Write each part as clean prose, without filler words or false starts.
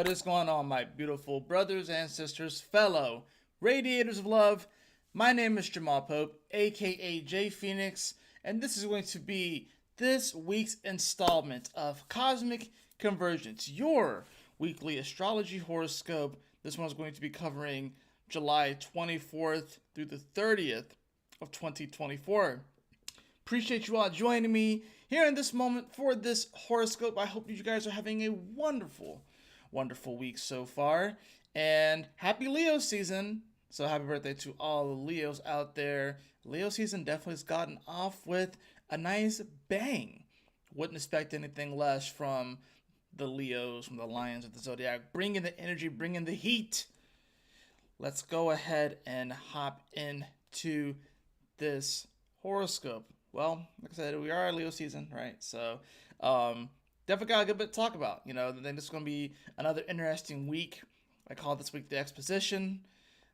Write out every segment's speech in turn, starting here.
What is going on, my beautiful brothers and sisters, fellow radiators of love? My name is Jamal Pope, aka J Phoenix, and this is going to be this week's installment of Cosmic Convergence, your weekly astrology horoscope. This one's going to be covering July 24th through the 30th of 2024. Appreciate you all joining me here in this moment for this horoscope. I hope you guys are having a wonderful week so far. And happy Leo season. So happy birthday to all the Leos out there. Leo season definitely has gotten off with a nice bang. Wouldn't expect anything less from the Leos, from the Lions of the Zodiac. Bringing the energy, bringing the heat. Let's go ahead and hop into this horoscope. Well, like I said, we are Leo season, right? So, definitely got a good bit to talk about. I think this is going to be another interesting week. I call this week the Exposition.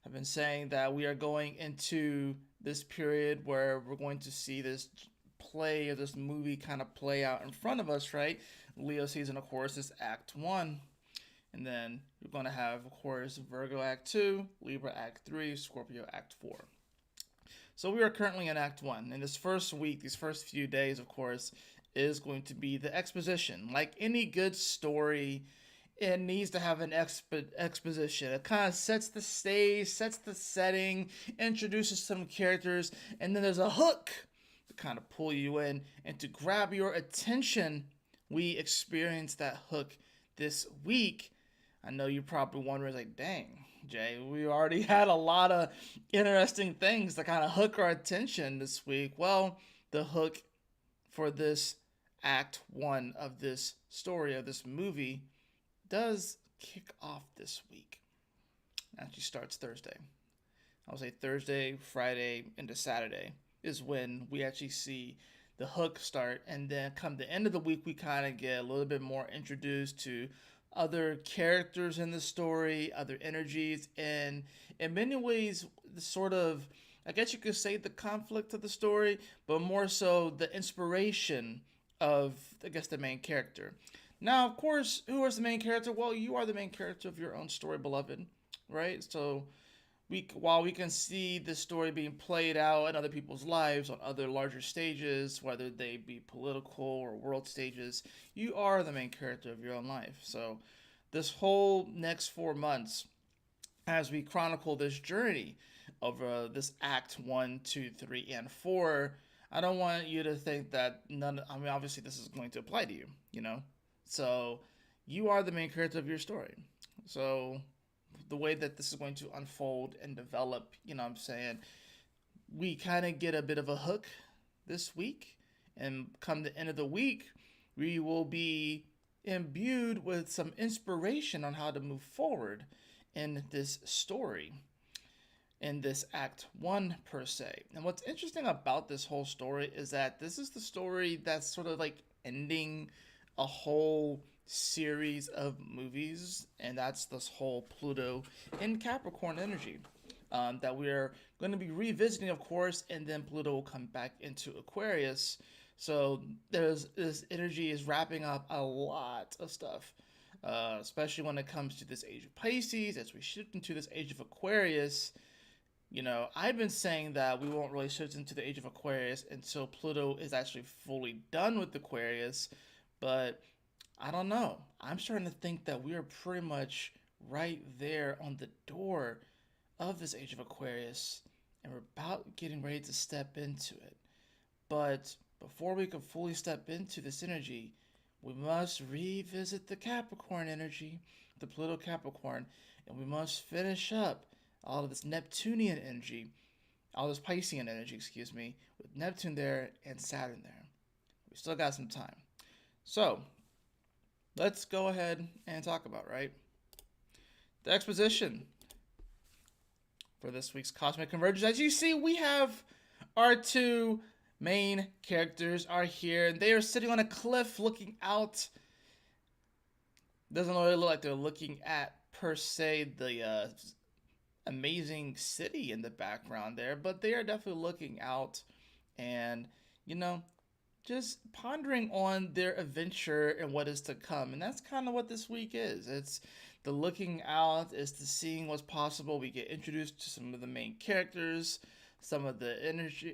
I've been saying that we are going into this period where we're going to see this play or this movie kind of play out in front of us, right? Leo season, of course, is Act 1. And then you're going to have, of course, Virgo Act 2, Libra Act 3, Scorpio Act 4. So we are currently in Act 1. And this first week, these first few days, of course, is going to be the exposition. Like any good story, it needs to have an exposition. It kind of sets the stage, sets the setting, introduces some characters, and then there's a hook to kind of pull you in and to grab your attention. We experienced that hook this week. I know you're probably wondering, like, dang, Jay, we already had a lot of interesting things that kind of hook our attention this week. Well, the hook for this Act 1 of this story, of this movie, does kick off this week. It actually starts Thursday. I'll say Thursday, Friday, into Saturday is when we actually see the hook start. And then come the end of the week, we kind of get a little bit more introduced to other characters in the story, other energies, and in many ways, the sort of, I guess you could say, the conflict of the story, but more so the inspiration of, I guess, the main character. Now, of course, who is the main character? Well, you are the main character of your own story, beloved, right? So, while we can see this story being played out in other people's lives on other larger stages, whether they be political or world stages, you are the main character of your own life. So this whole next 4 months, as we chronicle this journey over this Act 1, 2, 3, and 4, I don't want you to think that obviously this is going to apply to you. So you are the main character of your story. So the way that this is going to unfold and develop, what I'm saying, we kind of get a bit of a hook this week. And come the end of the week, we will be imbued with some inspiration on how to move forward in this story, in this Act 1 per se. And what's interesting about this whole story is that this is the story that's sort of like ending a whole series of movies, and that's this whole Pluto in Capricorn energy that we're going to be revisiting, of course, and then Pluto will come back into Aquarius. So this energy is wrapping up a lot of stuff, especially when it comes to this age of Pisces. As we shift into this age of Aquarius, I've been saying that we won't really shift into the age of Aquarius until Pluto is actually fully done with Aquarius, but I don't know. I'm starting to think that we are pretty much right there on the door of this age of Aquarius, and we're about getting ready to step into it. But before we can fully step into this energy, we must revisit the Capricorn energy, the Pluto Capricorn, and we must finish up all of this Neptunian energy, all this Piscean energy, with Neptune there and Saturn there. We still got some time. So, let's go ahead and talk about, right? The exposition for this week's Cosmic Convergence. As you see, we have our two main characters are here, and they are sitting on a cliff looking out. Doesn't really look like they're looking at, per se, the amazing city in the background there, but they are definitely looking out and, just pondering on their adventure and what is to come. And that's kind of what this week is. It's the looking out, is to seeing what's possible. We get introduced to some of the main characters, some of the energy,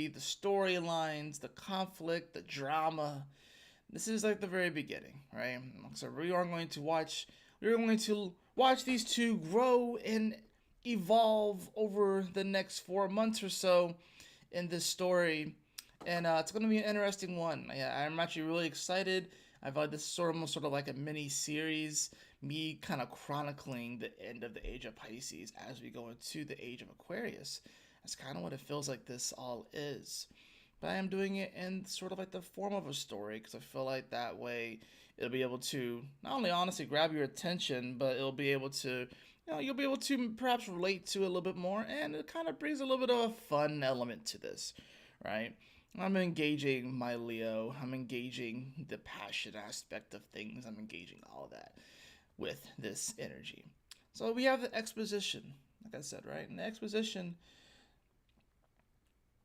the storylines, the conflict, the drama. This is like the very beginning, right? So we're going to watch these two grow and evolve over the next 4 months or so in this story, and it's going to be an interesting one. Yeah, I'm actually really excited. I feel like this is almost sort of like a mini series, me kind of chronicling the end of the age of Pisces as we go into the age of Aquarius. That's kind of what it feels like this all is. But I am doing it in sort of like the form of a story because I feel like that way it'll be able to not only honestly grab your attention, but it'll be able to, you'll be able to perhaps relate to it a little bit more, and it kind of brings a little bit of a fun element to this, right? I'm engaging my Leo. I'm engaging the passion aspect of things. I'm engaging all of that with this energy. So we have the exposition, like I said, right? In the exposition,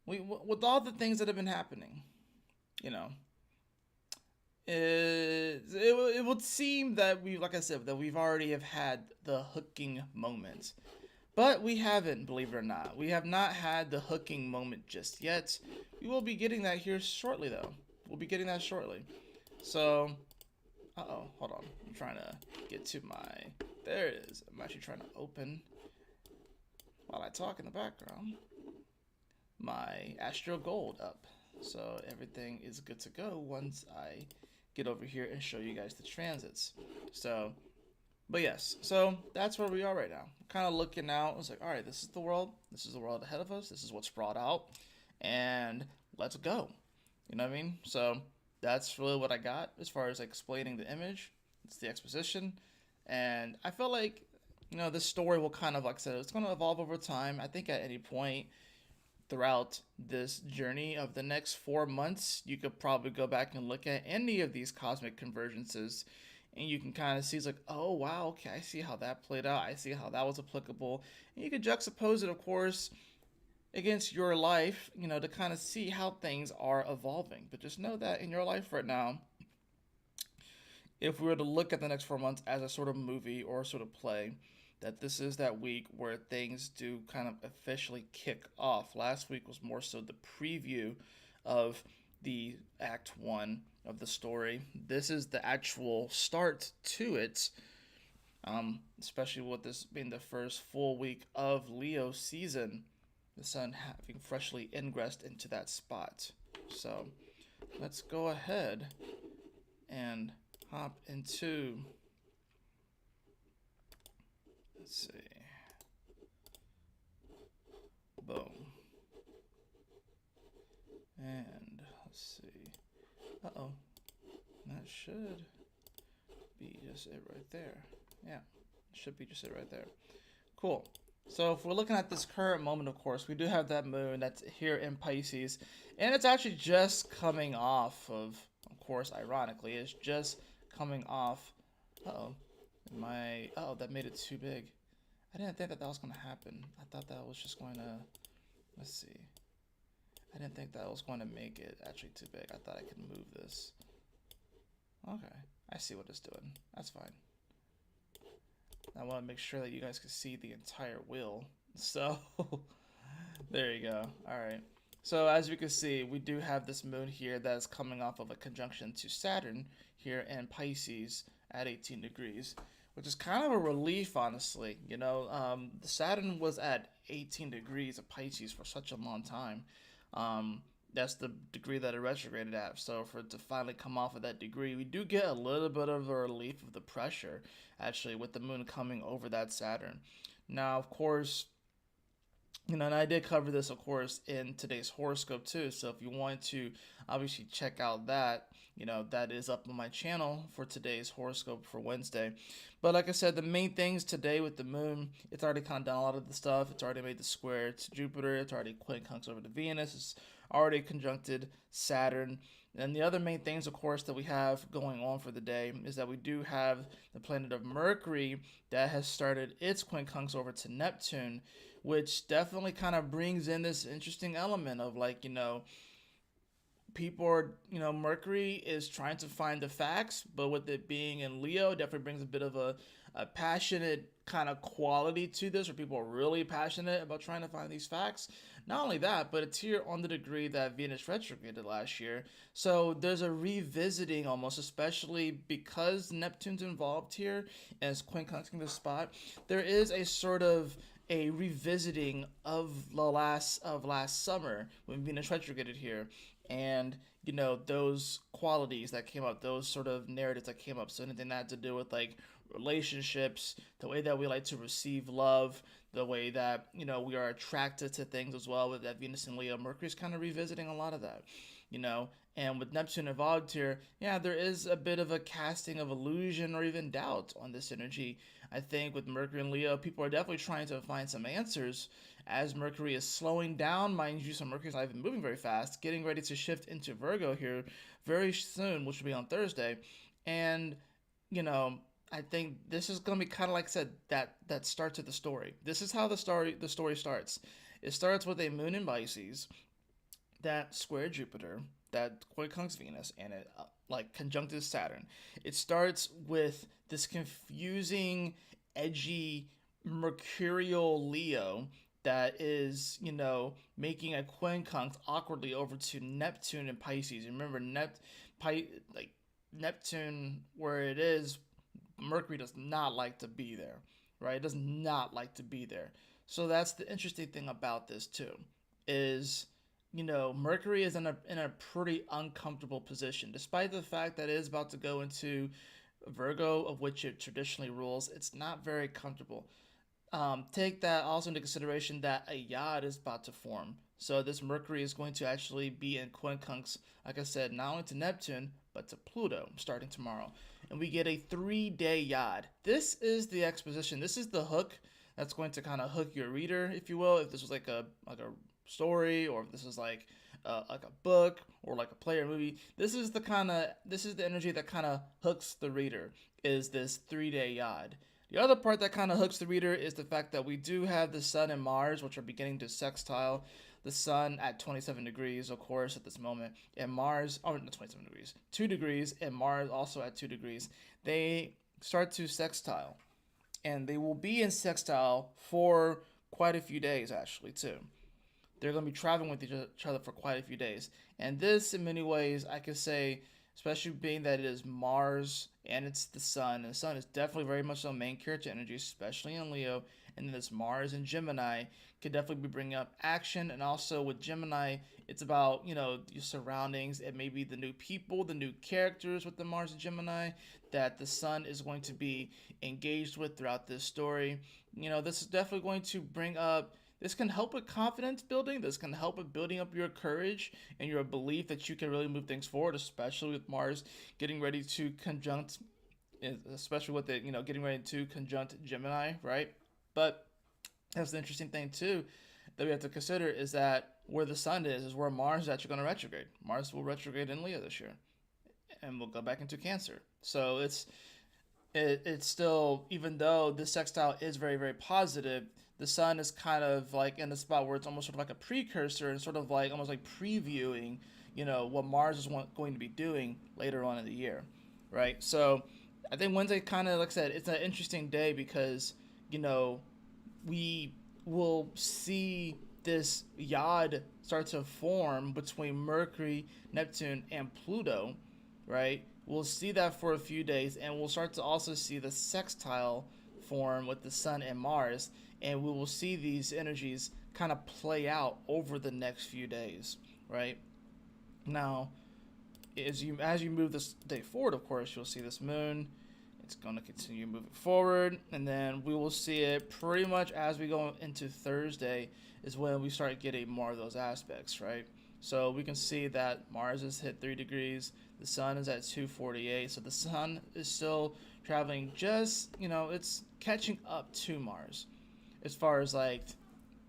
with all the things that have been happening, you know, it would seem that like I said, that we've already have had the hooking moment. But we haven't, believe it or not. We have not had the hooking moment just yet. We will be getting that here shortly, though. We'll be getting that shortly. So, hold on. I'm trying to get to there it is. I'm actually trying to open, while I talk in the background, my Astro Gold up. So everything is good to go once I get over here and show you guys the transits. So, but yes, so that's where we are right now. Kind of looking out. It's like, all right, this is the world. This is the world ahead of us. This is what's brought out, and let's go. You know what I mean? So that's really what I got as far as like explaining the image. It's the exposition, and I feel like this story will kind of, like I said, it's going to evolve over time. I think at any point throughout this journey of the next 4 months, you could probably go back and look at any of these cosmic convergences, and you can kind of see, it's like, oh wow, okay, I see how that played out. I see how that was applicable. And you can juxtapose it, of course, against your life, to kind of see how things are evolving. But just know that in your life right now, if we were to look at the next 4 months as a sort of movie or a sort of play, that this is that week where things do kind of officially kick off. Last week was more so the preview of the act one of the story. This is the actual start to it, especially with this being the first full week of Leo season, the sun having freshly ingressed into that spot. So let's go ahead and hop into, let's see, boom, and let's see, that should be just it right there. Yeah, should be just it right there. Cool. So if we're looking at this current moment, of course, we do have that moon that's here in Pisces, and it's actually just coming off of course, ironically, it's just coming off. That made it too big. I didn't think that was going to happen. I thought that was just going to, let's see. I didn't think that was going to make it actually too big. I thought I could move this. Okay, I see what it's doing. That's fine. I want to make sure that you guys can see the entire wheel. So, there you go. All right. So as you can see, we do have this moon here that is coming off of a conjunction to Saturn here in Pisces at 18 degrees, which is kind of a relief, honestly. The Saturn was at 18 degrees of Pisces for such a long time. That's the degree that it retrograded at. So for it to finally come off of that degree, we do get a little bit of a relief of the pressure, actually, with the moon coming over that Saturn. Now, of course, and I did cover this, of course, in today's horoscope too. So if you want to obviously check out that, that is up on my channel for today's horoscope for Wednesday. But like I said, the main things today with the moon, it's already kind of done a lot of the stuff. It's already made the square to Jupiter. It's already quincunx over to Venus. It's already conjuncted Saturn. And the other main things, of course, that we have going on for the day is that we do have the planet of Mercury that has started its quincunx over to Neptune, which definitely kind of brings in this interesting element of people are, Mercury is trying to find the facts, but with it being in Leo, definitely brings a bit of a passionate kind of quality to this, where people are really passionate about trying to find these facts. Not only that, but it's here on the degree that Venus retrograded last year. So there's a revisiting almost, especially because Neptune's involved here and it's quincunxing the spot. There is a sort of a revisiting of the last summer when Venus retrograded here, and those qualities that came up, those sort of narratives that came up. So anything that had to do with like relationships, the way that we like to receive love, the way that we are attracted to things as well. With that Venus and Leo, Mercury's kind of revisiting a lot of that, and with Neptune involved here, yeah, there is a bit of a casting of illusion or even doubt on this energy. I think with Mercury and Leo, people are definitely trying to find some answers as Mercury is slowing down, mind you. So Mercury's not even moving very fast, getting ready to shift into Virgo here very soon, which will be on Thursday. And I think this is going to be kind of, like I said, that starts of the story. This is how the story starts. It starts with a moon in Pisces that square Jupiter, that quincunx Venus, and it like conjuncted Saturn. It starts with this confusing, edgy, mercurial Leo that is, making a quincunx awkwardly over to Neptune and Pisces. Remember, Neptune, where it is, Mercury does not like to be there, right? It does not like to be there. So that's the interesting thing about this too, is Mercury is in a pretty uncomfortable position, despite the fact that it is about to go into Virgo, of which it traditionally rules. It's not very comfortable. Take that also into consideration that a yod is about to form. So this Mercury is going to actually be in quincunx, like I said, not only to Neptune, but to Pluto starting tomorrow. And we get a 3-day yod. This is the exposition. This is the hook that's going to kind of hook your reader, if you will. If this was like a story, or if this is like a book or like a play or movie, this is the energy that kind of hooks the reader, is this 3-day yod. The other part that kind of hooks the reader is the fact that we do have the Sun and Mars, which are beginning to sextile. The Sun at 27 degrees, of course, at this moment, and Mars, not 27 degrees, 2 degrees, and Mars also at 2 degrees. They start to sextile, and they will be in sextile for quite a few days, actually, too. They're going to be traveling with each other for quite a few days. And this, in many ways, I could say, especially being that it is Mars and it's the Sun. And the Sun is definitely very much so main character energy, especially in Leo. And then this Mars and Gemini could definitely be bringing up action. And also with Gemini, it's about, your surroundings. It may be the new people, the new characters with the Mars and Gemini that the Sun is going to be engaged with throughout this story. This is definitely going to bring up. This can help with confidence building. This can help with building up your courage and your belief that you can really move things forward, especially with Mars getting ready to conjunct, especially with it, getting ready to conjunct Gemini, right? But that's the interesting thing too that we have to consider, is that where the Sun is where Mars is actually going to retrograde. Mars will retrograde in Leo this year, and we'll go back into Cancer. So it's still, even though this sextile is very, very positive, the Sun is kind of like in the spot where it's almost sort of like a precursor and sort of like almost like previewing, what Mars is going to be doing later on in the year, right? So I think Wednesday kind of, like I said, it's an interesting day because, we will see this yod start to form between Mercury, Neptune, and Pluto, right? We'll see that for a few days, and we'll start to also see the sextile form with the Sun and Mars, and we will see these energies kind of play out over the next few days, right? Now, as you move this day forward, of course, you'll see this moon. It's going to continue moving forward, and then we will see it pretty much as we go into Thursday is when we start getting more of those aspects, right? So we can see that Mars has hit 3 degrees, the Sun is at 248, so the Sun is still traveling just, it's catching up to Mars as far as like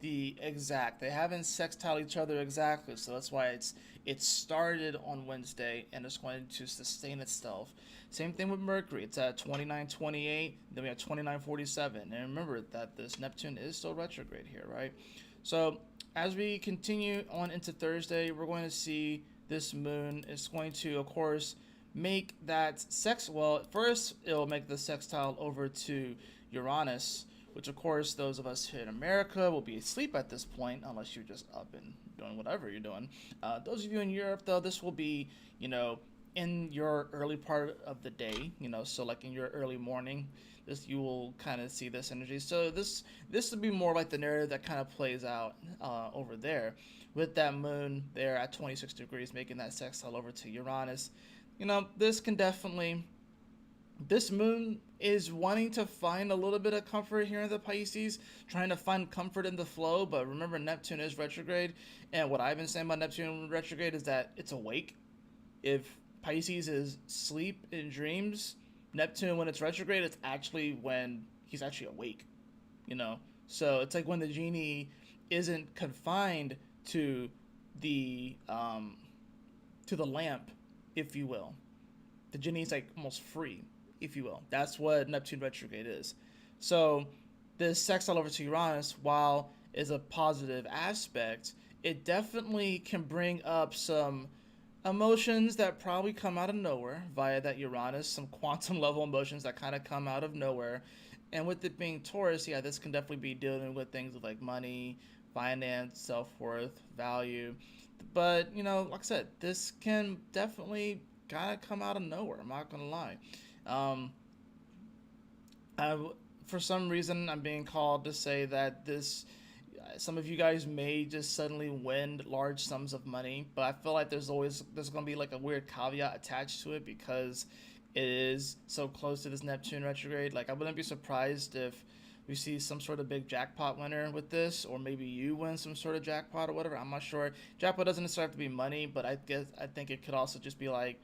the exact. They haven't sextile each other exactly, so that's why it started on Wednesday and it's going to sustain itself. Same thing with Mercury. It's at 2928, then we have 2947. And remember that this Neptune is still retrograde here, right? So as we continue on into Thursday, we're going to see this moon is going to, of course, make that sex. Well, first it'll make the sextile over to Uranus, which of course those of us here in America will be asleep at this point, unless you're just up and doing whatever you're doing. Those of you in Europe, though, this will be, in your early part of the day, so like in your early morning, this you will kind of see this energy. So this would be more like the narrative that kind of plays out over there, with that moon there at 26 degrees, making that sextile over to Uranus. This can definitely. This moon is wanting to find a little bit of comfort here in the Pisces, trying to find comfort in the flow. But remember, Neptune is retrograde, and what I've been saying about Neptune retrograde is that it's awake. If Pisces is sleep in dreams, Neptune, when it's retrograde, it's actually when he's actually awake. So it's like when the genie isn't confined to the lamp, if you will. The genie is like almost free, if you will. That's what Neptune retrograde is. So this sextile over to Uranus, while is a positive aspect, it definitely can bring up some emotions that probably come out of nowhere via that Uranus, some quantum level emotions that kind of come out of nowhere. And with it being Taurus, yeah, this can definitely be dealing with things like money, finance, self-worth, value. But, like I said, this can definitely kind of come out of nowhere. I'm not going to lie. For some reason, I'm being called to say that some of you guys may just suddenly win large sums of money, but I feel like there's going to be like a weird caveat attached to it because it is so close to this Neptune retrograde. Like, I wouldn't be surprised if we see some sort of big jackpot winner with this, or maybe you win some sort of jackpot or whatever. I'm not sure. Jackpot doesn't necessarily have to be money, but I think it could also just be like,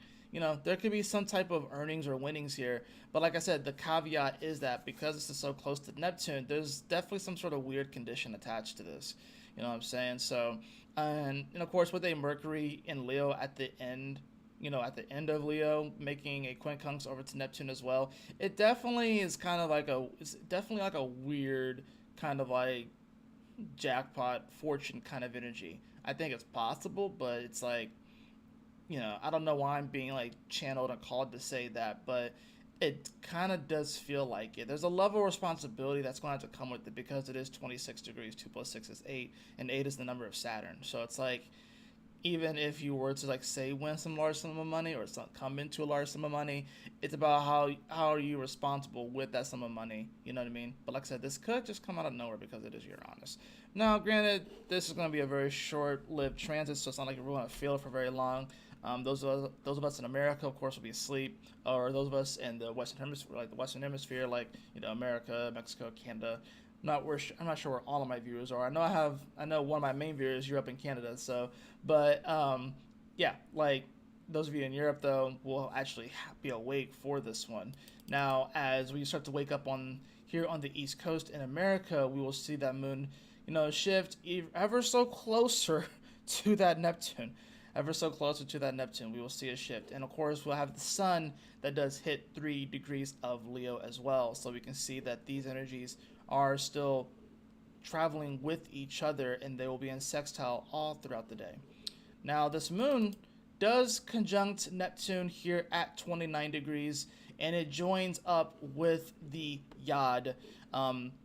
there could be some type of earnings or winnings here. But like I said, the caveat is that because this is so close to Neptune, there's definitely some sort of weird condition attached to this. You know what I'm saying? So, and of course, with a Mercury in Leo at the end, at the end of Leo, making a quincunx over to Neptune as well, it definitely is kind of like it's definitely like a weird kind of like jackpot fortune kind of energy. I think it's possible, but it's like, I don't know why I'm being like channeled and called to say that, but it kind of does feel like it. There's a level of responsibility that's going to have to come with it because it is 26 degrees, 2 plus 6 is 8, and 8 is the number of Saturn. So it's like, even if you were to like say win some large sum of money or come into a large sum of money, it's about how are you responsible with that sum of money. You know what I mean? But like I said, this could just come out of nowhere because it is Uranus. Now, granted, this is going to be a very short-lived transit, so it's not like you're going to feel it for very long. Those of us in America, of course, will be asleep, or those of us in the Western Hemisphere, like America, Mexico, Canada. I'm not sure where all of my viewers are. I know one of my main viewers is Europe and Canada. So, but yeah, like those of you in Europe though will actually be awake for this one. Now, as we start to wake up here on the East Coast in America, we will see that moon, shift ever so closer to that Neptune. Ever so closer to that Neptune, we will see a shift. And of course, we'll have the sun that does hit 3 degrees of Leo as well. So we can see that these energies are still traveling with each other, and they will be in sextile all throughout the day. Now, this moon does conjunct Neptune here at 29 degrees, and it joins up with the Yod.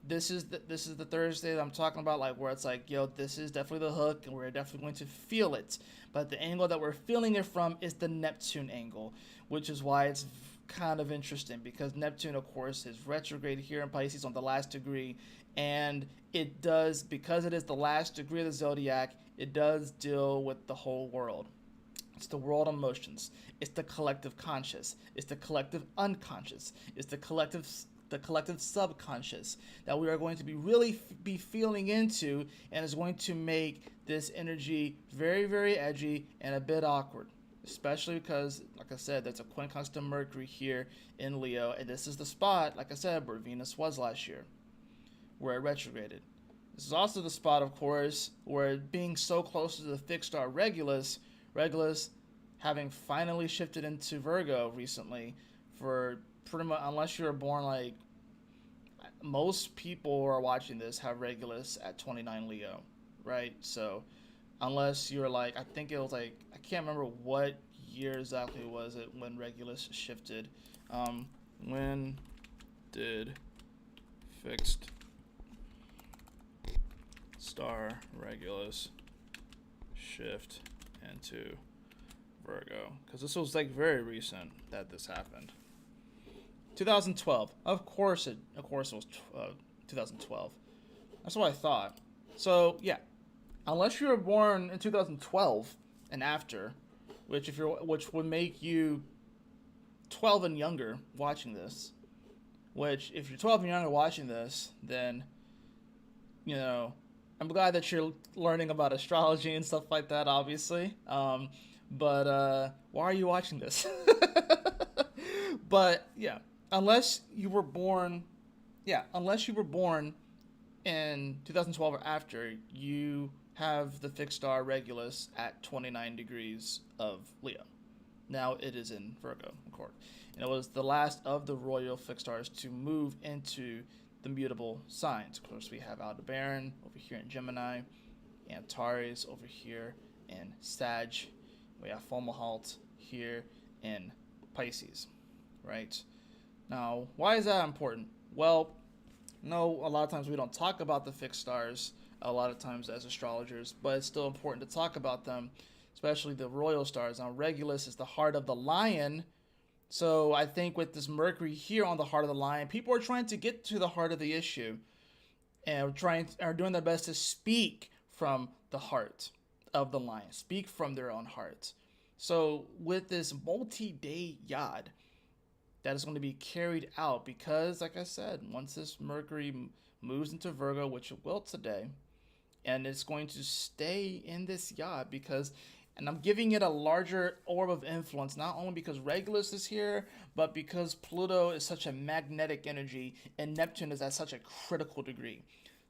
This is the Thursday that I'm talking about, like where it's like, this is definitely the hook, and we're definitely going to feel it. But the angle that we're feeling it from is the Neptune angle, which is why it's kind of interesting, because Neptune, of course, is retrograde here in Pisces on the last degree, and it does, because it is the last degree of the zodiac, it does deal with the whole world. It's the world emotions. It's the collective conscious. It's the collective unconscious. It's the collective subconscious that we are going to be really be feeling into, and is going to make this energy very, very edgy and a bit awkward. Especially because, like I said, there's a quincunx to Mercury here in Leo, and this is the spot, like I said, where Venus was last year, where it retrograded. This is also the spot, of course, where being so close to the fixed star Regulus having finally shifted into Virgo recently, for pretty much, unless you were born like most people who are watching this have Regulus at 29 Leo, right? So unless you're like, I think it was like, I can't remember what year exactly was it when Regulus shifted. When did fixed star Regulus shift into Virgo? Because this was like very recent that this happened. 2012. Of course it was 2012. That's what I thought. So yeah, unless you were born in 2012 and after, which would make you 12 and younger watching this. Which, if you're 12 and younger watching this, then I'm glad that you're learning about astrology and stuff like that. Obviously, but why are you watching this? But yeah, unless you were born, in 2012 or after, you have the fixed star Regulus at 29 degrees of Leo. Now it is in Virgo, of course. And it was the last of the royal fixed stars to move into the mutable signs. Of course, we have Aldebaran over here in Gemini, Antares over here in Sag. We have Fomalhaut here in Pisces, right? Now, why is that important? Well, no, a lot of times we don't talk about the fixed stars a lot of times as astrologers, but it's still important to talk about them, especially the royal stars. Now, Regulus is the heart of the lion, so I think with this Mercury here on the heart of the lion, people are trying to get to the heart of the issue and are doing their best to speak from the heart of the lion, speak from their own heart. So with this multi-day yad that is going to be carried out, because like I said, once this Mercury moves into Virgo, which it will today, and it's going to stay in this yad because, and I'm giving it a larger orb of influence, not only because Regulus is here, but because Pluto is such a magnetic energy and Neptune is at such a critical degree.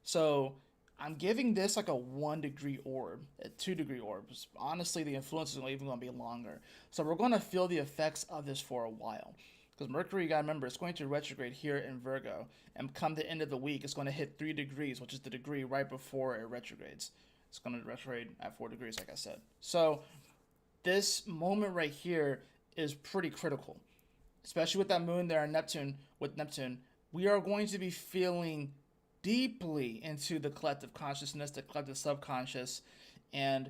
So I'm giving this like a 1 degree orb, a 2 degree orb. Honestly, the influence is even going to be longer. So we're going to feel the effects of this for a while. Because Mercury, you got to remember, it's going to retrograde here in Virgo. And come the end of the week, it's going to hit 3 degrees, which is the degree right before it retrogrades. It's going to retrograde at 4 degrees, like I said. So this moment right here is pretty critical. Especially with that moon there in Neptune, we are going to be feeling deeply into the collective consciousness, the collective subconscious. And,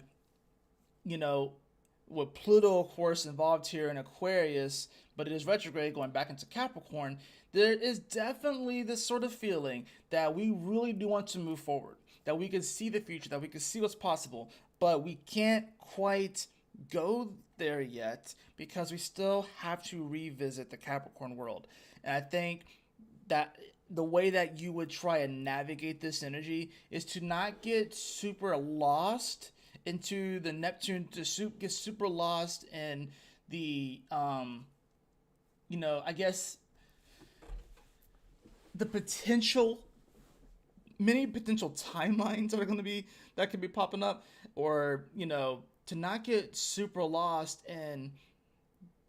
with Pluto, of course, involved here in Aquarius, but it is retrograde going back into Capricorn, there is definitely this sort of feeling that we really do want to move forward, that we can see the future, that we can see what's possible, but we can't quite go there yet because we still have to revisit the Capricorn world. And I think that the way that you would try and navigate this energy is to not get super lost into the Neptune, to get super lost in the I guess the many potential timelines that could be popping up, or to not get super lost in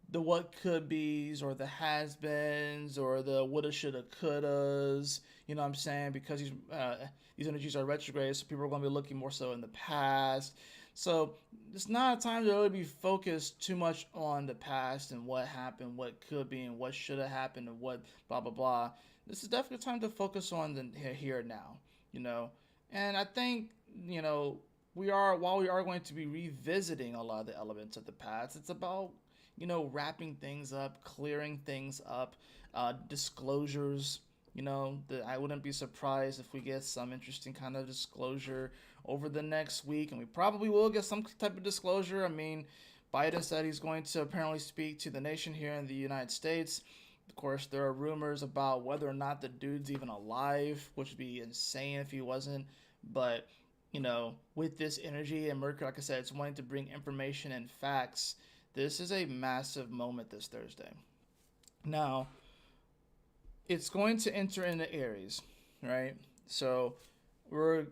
the what could be's or the has beens or the woulda shoulda couldas, you know what I'm saying, because these energies are retrograde, so people are going to be looking more so in the past. So it's not a time to really be focused too much on the past and what happened, what could be, and what should have happened, and what blah blah blah. This is definitely time to focus on the here and now, and I think while we are going to be revisiting a lot of the elements of the past, it's about wrapping things up, clearing things up, disclosures. I wouldn't be surprised if we get some interesting kind of disclosure over the next week, and we probably will get some type of disclosure. I mean, Biden said he's going to apparently speak to the nation here in the United States. Of course, there are rumors about whether or not the dude's even alive, which would be insane if he wasn't. But, with this energy and Mercury, like I said, it's wanting to bring information and facts. This is a massive moment this Thursday. Now, it's going to enter into Aries, right? So we're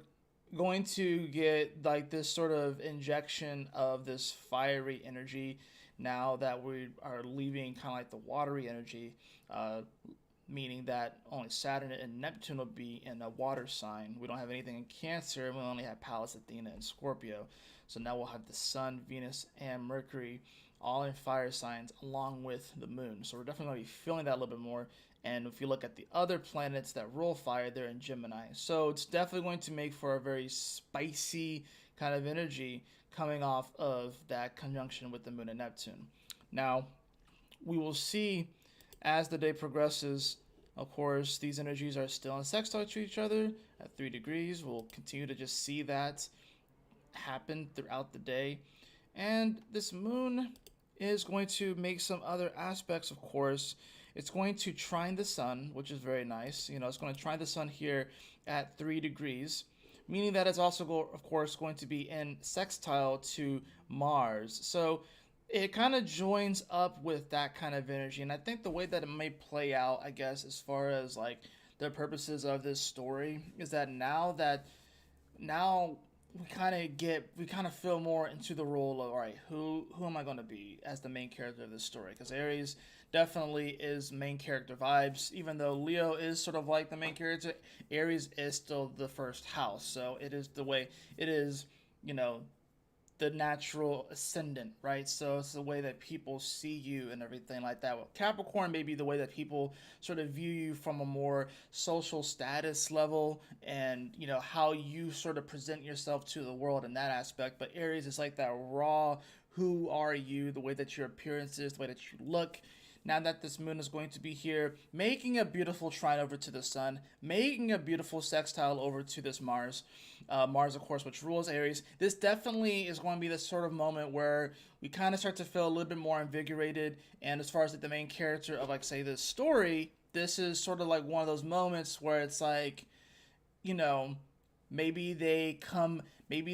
going to get like this sort of injection of this fiery energy now that we are leaving kind of like the watery energy, meaning that only Saturn and Neptune will be in a water sign. We don't have anything in Cancer, and we only have Pallas Athena in Scorpio. So now we'll have the Sun, Venus, and Mercury all in fire signs along with the moon. So we're definitely going to be feeling that a little bit more. And if you look at the other planets that rule fire, they're in Gemini. So it's definitely going to make for a very spicy kind of energy coming off of that conjunction with the moon and Neptune. Now, we will see as the day progresses, of course, these energies are still in sextile to each other at 3 degrees. We'll continue to just see that happen throughout the day. And this moon is going to make some other aspects, of course. It's going to trine the sun, which is very nice. It's going to trine the sun here at 3 degrees, meaning that it's also, of course, going to be in sextile to Mars. So it kind of joins up with that kind of energy. And I think the way that it may play out, I guess, as far as like the purposes of this story, is that now we kind of feel more into the role of, all right, who am I going to be as the main character of this story? Because Aries definitely is main character vibes. Even though Leo is sort of like the main character, Aries is still the first house. So it is the way it is, the natural ascendant, right? So it's the way that people see you and everything like that. Well, Capricorn may be the way that people sort of view you from a more social status level, and how you sort of present yourself to the world in that aspect. But Aries is like that raw, who are you, the way that your appearance is, the way that you look. Now that this moon is going to be here, making a beautiful trine over to the sun, making a beautiful sextile over to this Mars. Mars, of course, which rules Aries. This definitely is going to be the sort of moment where we kind of start to feel a little bit more invigorated. And as far as like the main character of, like, say, this story, this is sort of like one of those moments where it's like, maybe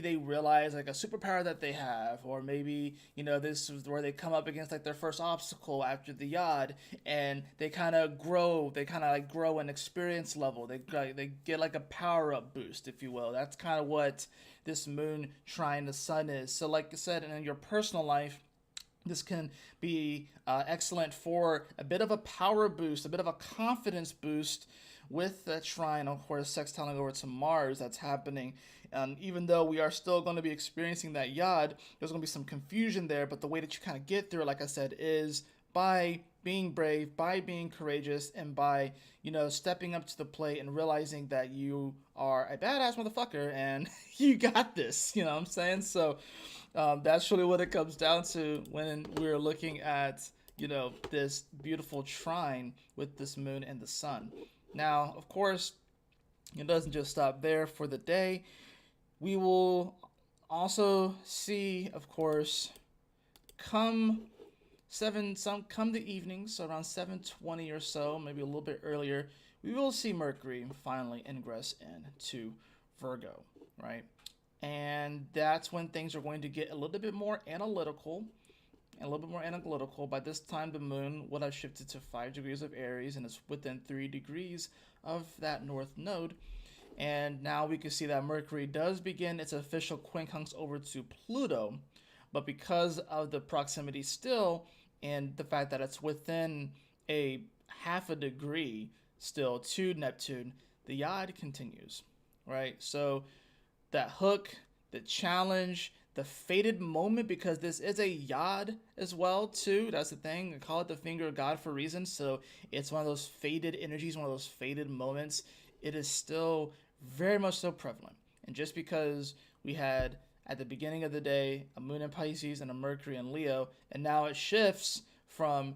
they realize like a superpower that they have, or maybe this is where they come up against like their first obstacle after the yod, and they kind of grow in experience level. They get like a power up boost, if you will. That's kind of what this moon trine the sun is. So like I said, in your personal life, this can be excellent for a bit of a power boost, a bit of a confidence boost with that trine, of course, sextiling over to Mars that's happening. And even though we are still going to be experiencing that yod, there's going to be some confusion there. But the way that you kind of get through it, like I said, is by being brave, by being courageous, and by, stepping up to the plate and realizing that you are a badass motherfucker and you got this, you know what I'm saying? So that's really what it comes down to when we're looking at, this beautiful trine with this moon and the sun. Now, of course, it doesn't just stop there for the day. We will also see, of course, come the evening, so around 7:20 or so, maybe a little bit earlier, we will see Mercury finally ingress into Virgo, right? And that's when things are going to get a little bit more analytical. By this time, the moon would have shifted to 5 degrees of Aries and is within 3 degrees of that north node. And now we can see that Mercury does begin its official quincunx over to Pluto. But because of the proximity still and the fact that it's within a half a degree still to Neptune, the yod continues, right? So that hook, the challenge, the fated moment, because this is a yod as well too. That's the thing. I call it the finger of God for a reason. So it's one of those fated energies, one of those fated moments. It is still very much so prevalent. And just because we had at the beginning of the day a moon in Pisces and a Mercury in Leo, and now it shifts from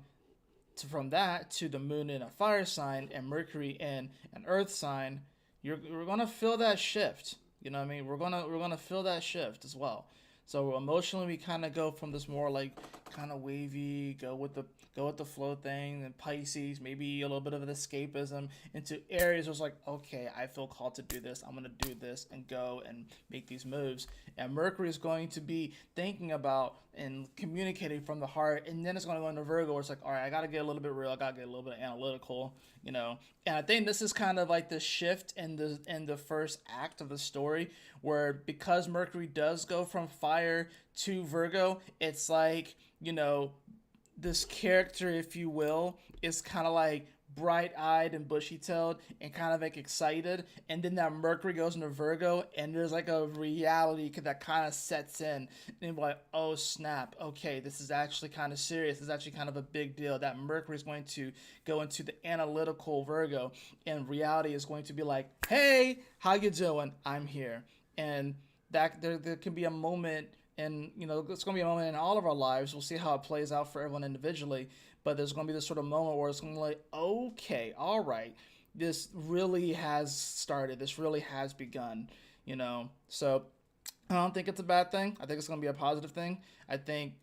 that to the moon in a fire sign and Mercury in an earth sign, we're gonna feel that shift. You know what I mean? We're gonna feel that shift as well. So emotionally, we kind of go from this more like kind of wavy, go with the flow thing, and Pisces, maybe a little bit of an escapism, into Aries was like, okay, I feel called to do this. I'm gonna do this and go and make these moves. And Mercury is going to be thinking about and communicating from the heart, and then it's going to go into Virgo, where it's like, all right, I gotta get a little bit real, I gotta get a little bit analytical, And I think this is kind of like the shift in the first act of the story, where because Mercury does go from fire to Virgo, it's like, this character, if you will, is kind of like bright-eyed and bushy-tailed and kind of like excited, and then that Mercury goes into Virgo, and there's like a reality that kind of sets in, and you're like, oh snap, okay, this is actually kind of serious. This is actually kind of a big deal. That Mercury is going to go into the analytical Virgo, and reality is going to be like, hey, how you doing? I'm here. And that there can be a moment, and it's going to be a moment in all of our lives. We'll see how it plays out for everyone individually, but there's going to be this sort of moment where it's going to be like, okay, all right, this really has started. This really has begun. So I don't think it's a bad thing. I think it's going to be a positive thing. I think,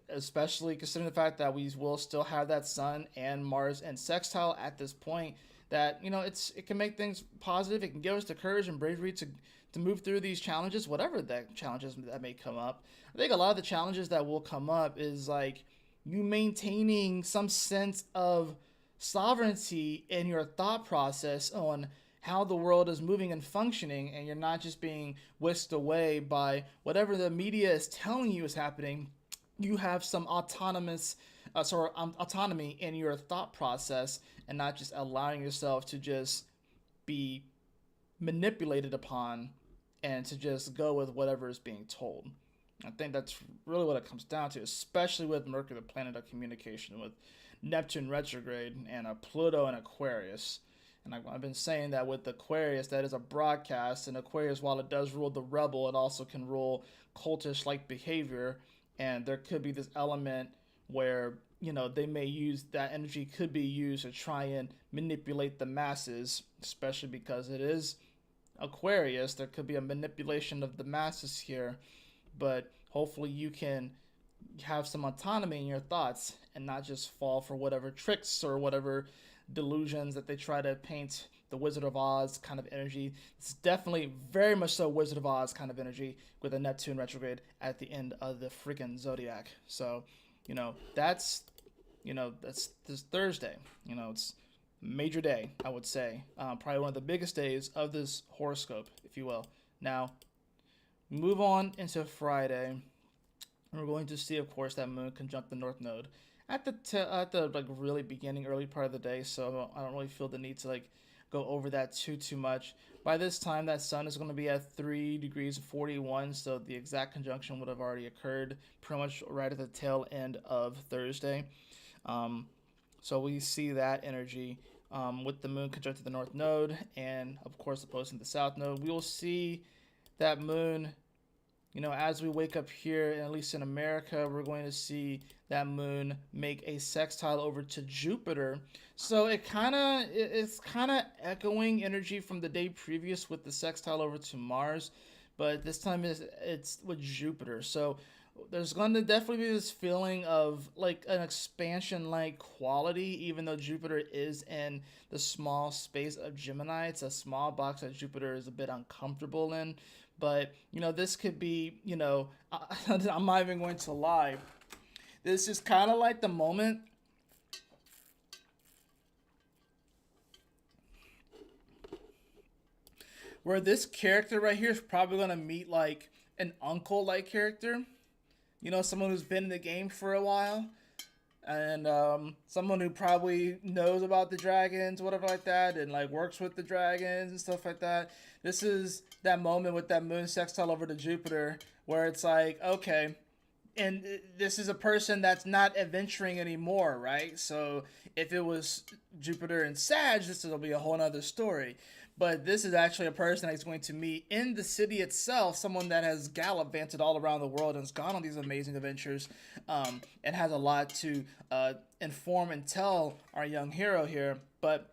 especially considering the fact that we will still have that Sun and Mars and sextile at this point, that it can make things positive. It can give us the courage and bravery to move through these challenges, whatever that challenges that may come up. I think a lot of the challenges that will come up is like you maintaining some sense of sovereignty in your thought process on how the world is moving and functioning, and you're not just being whisked away by whatever the media is telling you is happening. You have some autonomy in your thought process, and not just allowing yourself to just be manipulated upon and to just go with whatever is being told. I think that's really what it comes down to, especially with Mercury, the planet of communication, with Neptune retrograde and Pluto in Aquarius. And I've been saying that with Aquarius, that is a broadcast, and Aquarius, while it does rule the rebel, it also can rule cultish-like behavior, and there could be this element where they may use that energy, could be used to try and manipulate the masses, especially because it is Aquarius. There could be a manipulation of the masses here, but hopefully you can have some autonomy in your thoughts and not just fall for whatever tricks or whatever delusions that they try to paint the Wizard of Oz kind of energy. It's definitely very much so Wizard of Oz kind of energy with a Neptune retrograde at the end of the freaking zodiac. So, that's this Thursday. It's a major day, I would say. Probably one of the biggest days of this horoscope, if you will. Now, move on into Friday. We're going to see, of course, that moon conjunct the North Node at the like really beginning, early part of the day. So I don't really feel the need to like go over that too much. By this time, that Sun is going to be at 3 degrees 41, so the exact conjunction would have already occurred pretty much right at the tail end of Thursday. So we see that energy with the moon conjunct the North Node, and of course opposing the South Node. We will see that moon, as we wake up here, and at least in America, we're going to see that moon make a sextile over to Jupiter. So it's kind of echoing energy from the day previous with the sextile over to Mars, but this time it's with Jupiter. So there's going to definitely be this feeling of like an expansion like quality, even though Jupiter is in the small space of Gemini. It's a small box that Jupiter is a bit uncomfortable in. But, this could be, I'm not even going to lie. This is kind of like the moment where this character right here is probably going to meet like an uncle-like character. Someone who's been in the game for a while. And someone who probably knows about the dragons, whatever like that, and like works with the dragons and stuff like that. This is that moment with that moon sextile over to Jupiter where it's like, okay, and this is a person that's not adventuring anymore, right? So if it was Jupiter and Sag, this will be a whole other story. But this is actually a person that's going to meet in the city itself, someone that has gallivanted all around the world and has gone on these amazing adventures, and has a lot to inform and tell our young hero here. But,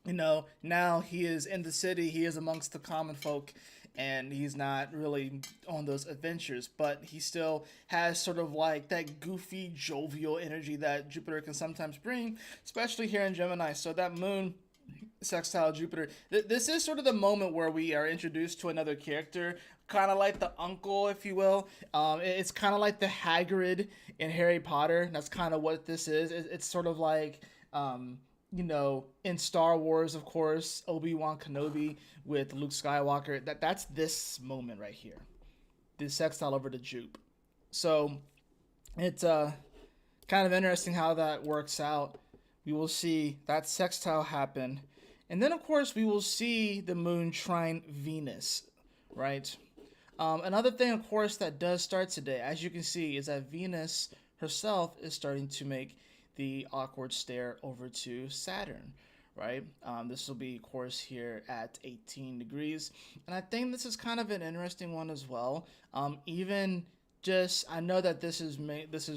now he is in the city, he is amongst the common folk, and he's not really on those adventures, but he still has sort of like that goofy, jovial energy that Jupiter can sometimes bring, especially here in Gemini. So that moon sextile Jupiter. This is sort of the moment where we are introduced to another character, kind of like the uncle, if you will. It's kind of like the Hagrid in Harry Potter. That's kind of what this is. It's sort of like, in Star Wars, of course, Obi-Wan Kenobi with Luke Skywalker. That's this moment right here. The sextile over to Jupe. So it's kind of interesting how that works out. we will see that sextile happen. And then, of course, we will see the moon trine Venus, right? Another thing, of course, that does start today, as you can see, is that Venus herself is starting to make the awkward stare over to Saturn, right? This will be, of course, here at 18 degrees. And I think this is kind of an interesting one as well. Even just, I know that this is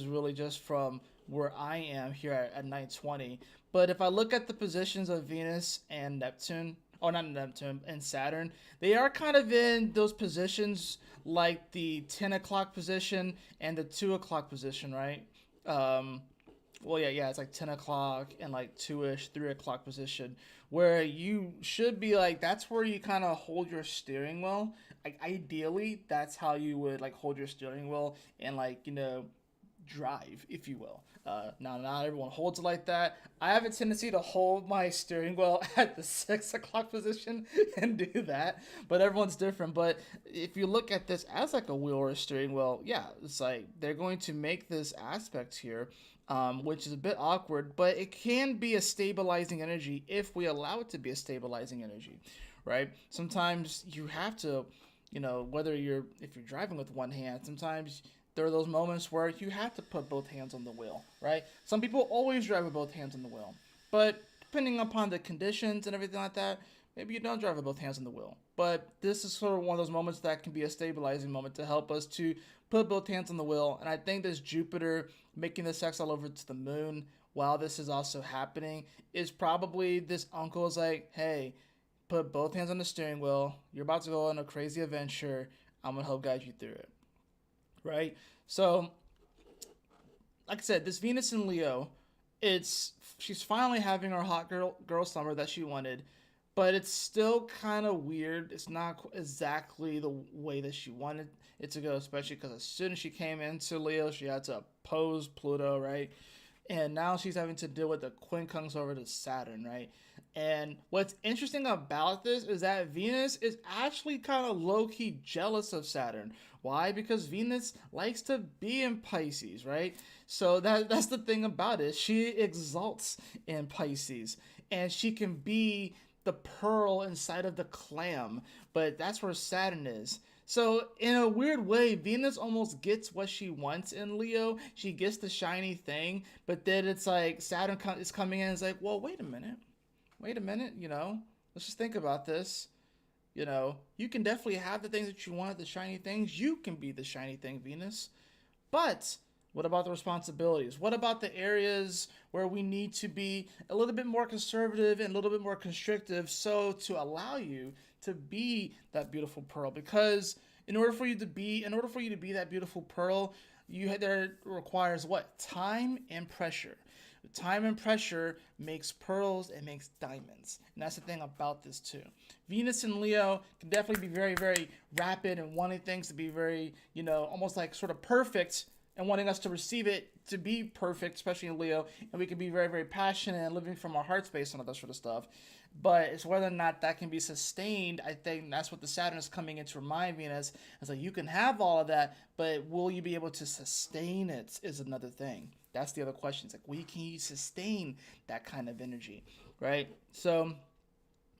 really just from where I am here at 920. But if I look at the positions of Venus and Neptune, or not Neptune, and Saturn, they are kind of in those positions like the 10 o'clock position and the 2 o'clock position, right? Um, well, yeah, it's like 10 o'clock and like 2 ish, 3 o'clock position where you should be like, that's where you kind of hold your steering wheel. Like, ideally, that's how you would like hold your steering wheel and like, drive, if you will. Now, not everyone holds it like that. I have a tendency to hold my steering wheel at the 6 o'clock position and do that, but everyone's different. But if you look at this as like a wheel or a steering wheel, yeah, it's like they're going to make this aspect here, which is a bit awkward, but it can be a stabilizing energy if we allow it to be a stabilizing energy, right? Sometimes you have to, whether if you're driving with one hand, sometimes there are those moments where you have to put both hands on the wheel, right? Some people always drive with both hands on the wheel, but depending upon the conditions and everything like that, maybe you don't drive with both hands on the wheel. But this is sort of one of those moments that can be a stabilizing moment to help us to put both hands on the wheel. And I think this Jupiter making the sextile over to the moon while this is also happening is probably this uncle is like, hey, put both hands on the steering wheel. You're about to go on a crazy adventure. I'm going to help guide you through it, right? So, like I said, this Venus in Leo, she's finally having her hot girl summer that she wanted, but it's still kind of weird. It's not exactly the way that she wanted it to go, especially because as soon as she came into Leo, she had to oppose Pluto, right? And now she's having to deal with the quincunx over to Saturn, right? And what's interesting about this is that Venus is actually kind of low-key jealous of Saturn. Why? Because Venus likes to be in Pisces, right? So that's the thing about it. She exalts in Pisces, and she can be the pearl inside of the clam, but that's where Saturn is. So in a weird way, Venus almost gets what she wants in Leo. She gets the shiny thing, but then it's like Saturn is coming in and is like, well, wait a minute, let's just think about this. You can definitely have the things that you want, the shiny things. You can be the shiny thing, Venus. But what about the responsibilities? What about the areas where we need to be a little bit more conservative and a little bit more constrictive so to allow you to be that beautiful pearl? Because in order for you to be that beautiful pearl, there requires what? Time and pressure. Time and pressure makes pearls and makes diamonds. And that's the thing about this too. Venus and Leo can definitely be very, very rapid and wanting things to be very, almost like sort of perfect and wanting us to receive it to be perfect, especially in Leo. And we can be very, very passionate and living from our heart space and all that sort of stuff. But it's whether or not that can be sustained. I think that's what the Saturn is coming in to remind Venus. It's like, you can have all of that, but will you be able to sustain it is another thing. That's the other question. It's like, can you sustain that kind of energy, right? So,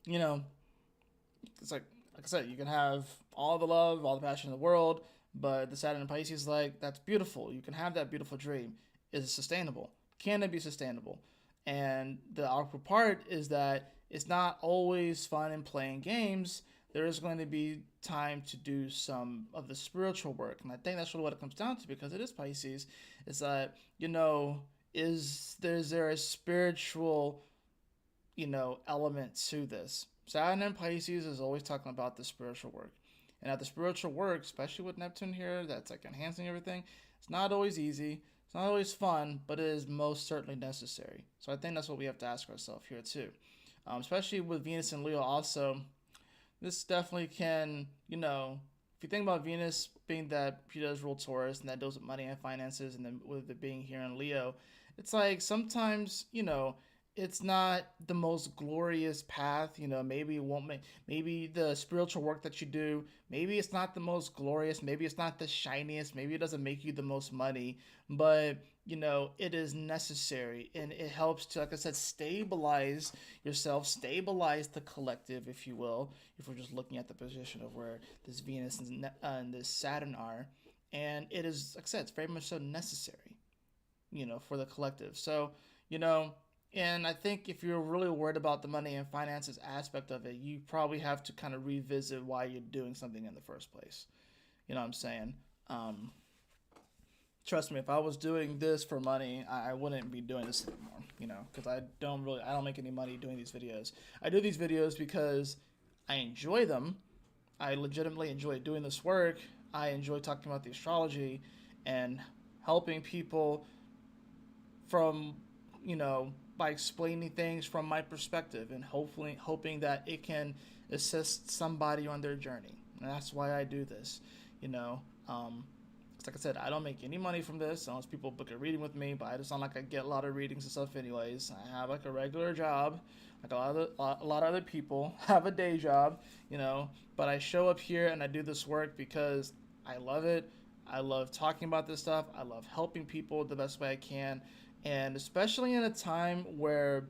it's like I said, you can have all the love, all the passion in the world, but the Saturn and Pisces is like, that's beautiful. You can have that beautiful dream. Is it sustainable? Can it be sustainable? And the awkward part is that it's not always fun in playing games. There is going to be time to do some of the spiritual work. And I think that's really what it comes down to, because it is Pisces. Is that, is there a spiritual, element to this? Saturn and Pisces is always talking about the spiritual work. And at the spiritual work, especially with Neptune here, that's like enhancing everything, it's not always easy. It's not always fun, but it is most certainly necessary. So I think that's what we have to ask ourselves here too. Especially with Venus and Leo also, this definitely can, if you think about Venus being that she does rule Taurus and that deals with money and finances, and then with it being here in Leo, it's like sometimes, it's not the most glorious path. Maybe it won't make, maybe the spiritual work that you do, maybe it's not the most glorious, maybe it's not the shiniest, maybe it doesn't make you the most money, but it is necessary, and it helps to, like I said, stabilize yourself, stabilize the collective, if you will, if we're just looking at the position of where this Venus and this Saturn are. And it is, like I said, it's very much so necessary, for the collective. So, you know, and I think if you're really worried about the money and finances aspect of it, you probably have to kind of revisit why you're doing something in the first place. You know what I'm saying? Um, Trust me, if I was doing this for money, I wouldn't be doing this anymore. Because I don't make any money doing these videos. I do these videos because I enjoy them. I legitimately enjoy doing this work. I enjoy talking about the astrology and helping people from, by explaining things from my perspective, and hopefully hoping that it can assist somebody on their journey. And that's why I do this. You know, um, like I said, I don't make any money from this unless people book a reading with me, but I just don't like I get a lot of readings and stuff anyways. I have like a regular job, like a lot of other people have a day job, but I show up here and I do this work because I love it. I love talking about this stuff. I love helping people the best way I can. And especially in a time where,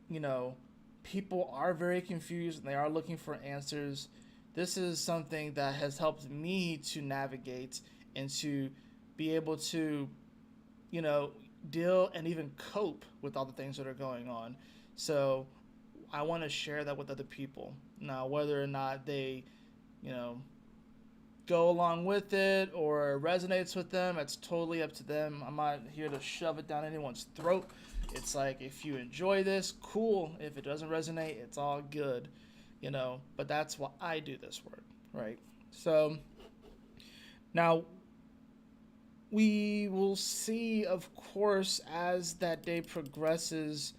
you know, people are very confused and they are looking for answers, this is something that has helped me to navigate and to be able to, you know, deal and even cope with all the things that are going on. So I want to share that with other people. Now, whether or not they, you know, go along with it or resonates with them, it's totally up to them. I'm not here to shove it down anyone's throat. It's like, if you enjoy this, cool. If it doesn't resonate, it's all good, but that's why I do this work, right? So now we will see, of course, as that day progresses,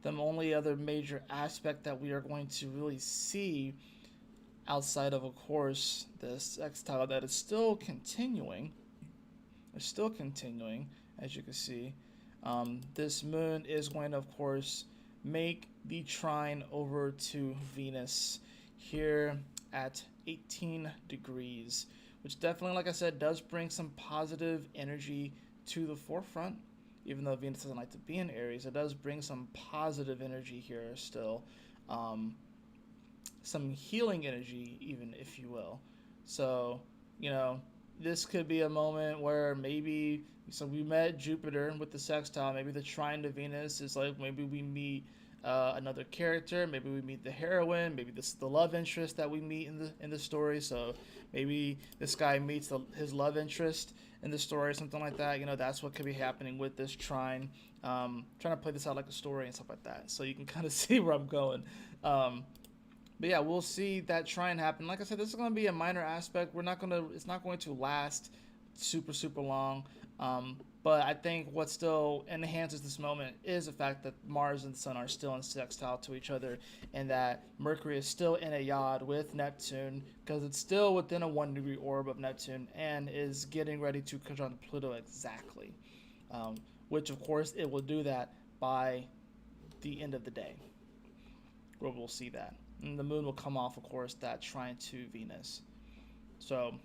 the only other major aspect that we are going to really see, outside of course, this sextile that is still continuing. It's still continuing, as you can see. This moon is going to, of course, make the trine over to Venus here at 18 degrees, which definitely, like I said, does bring some positive energy to the forefront. Even though Venus doesn't like to be in Aries, it does bring some positive energy here still. Some healing energy, even, if you will. So, this could be a moment where maybe, so we met Jupiter with the sextile, maybe the trine to Venus is like, maybe we meet another character, maybe we meet the heroine, maybe this is the love interest that we meet in the story. So maybe this guy meets his love interest in the story, something like that. That's what could be happening with this trine. Trying to play this out like a story and stuff like that, so you can kind of see where I'm going. But yeah, we'll see that trine happen. Like I said, this is going to be a minor aspect. It's not going to last super, super long. But I think what still enhances this moment is the fact that Mars and the Sun are still in sextile to each other, and that Mercury is still in a yod with Neptune, because it's still within a 1 degree orb of Neptune and is getting ready to conjunct Pluto exactly. Which, of course, it will do that by the end of the day, where we'll see that. And the moon will come off, of course, that trine to Venus. So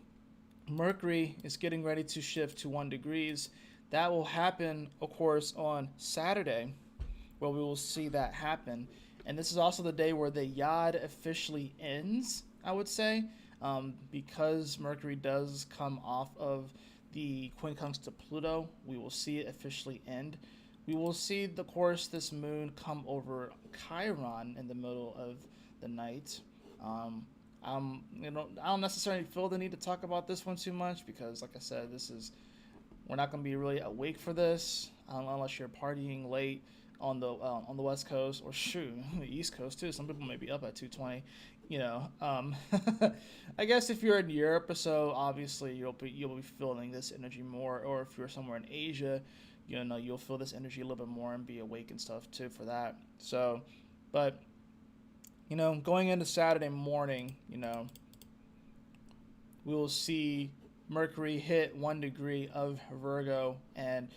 Mercury is getting ready to shift to 1 degrees. That will happen, of course, on Saturday, where we will see that happen. And this is also the day where the yod officially ends, I would say, because Mercury does come off of the quincunx to Pluto. We will see it officially end. We will see, of course, this moon come over Chiron in the middle of the night. I don't necessarily feel the need to talk about this one too much because, like I said, we're not going to be really awake for this unless you're partying late on the West Coast, or shoot, the East Coast too. Some people may be up at 2:20. I guess if you're in Europe or so, obviously you'll be feeling this energy more, or if you're somewhere in Asia, you'll feel this energy a little bit more and be awake and stuff too for that. So, but going into Saturday morning, we will see Mercury hit 1 degree of Virgo and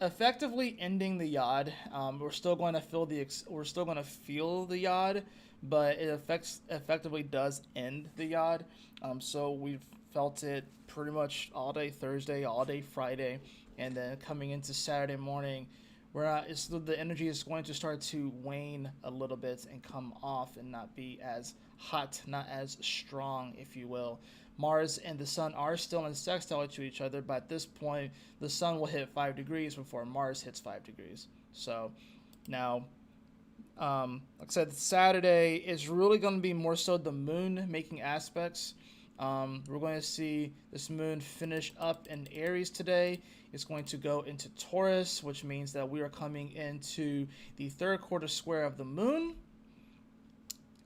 effectively ending the yod. We're still going to feel the yod, but it effectively does end the yod. So we've felt it pretty much all day Thursday, all day Friday, and then coming into Saturday morning, the energy is going to start to wane a little bit and come off and not be as hot, not as strong, if you will. Mars and the Sun are still in sextile to each other, but at this point, the Sun will hit 5 degrees before Mars hits 5 degrees. So now, like I said, Saturday is really going to be more so the Moon making aspects. We're going to see this Moon finish up in Aries today. It's going to go into Taurus, which means that we are coming into the third quarter square of the Moon.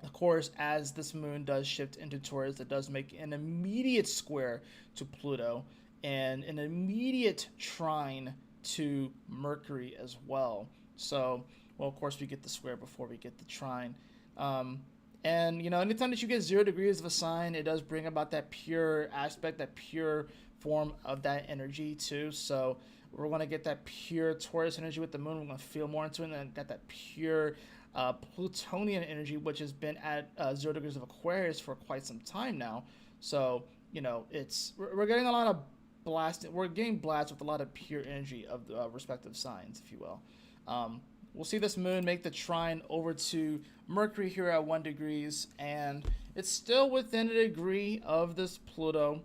Of course, as this Moon does shift into Taurus, it does make an immediate square to Pluto and an immediate trine to Mercury as well. So, well, of course, we get the square before we get the trine. And, anytime that you get 0 degrees of a sign, it does bring about that pure aspect, that pure form of that energy, too. So, we're going to get that pure Taurus energy with the Moon. We're going to feel more into it, and then get that pure Plutonian energy, which has been at 0 degrees of Aquarius for quite some time now. So, we're getting a lot of blasted. We're getting blasted with a lot of pure energy of the respective signs, if you will. We'll see this Moon make the trine over to Mercury here at 1 degrees, and it's still within a degree of this Pluto.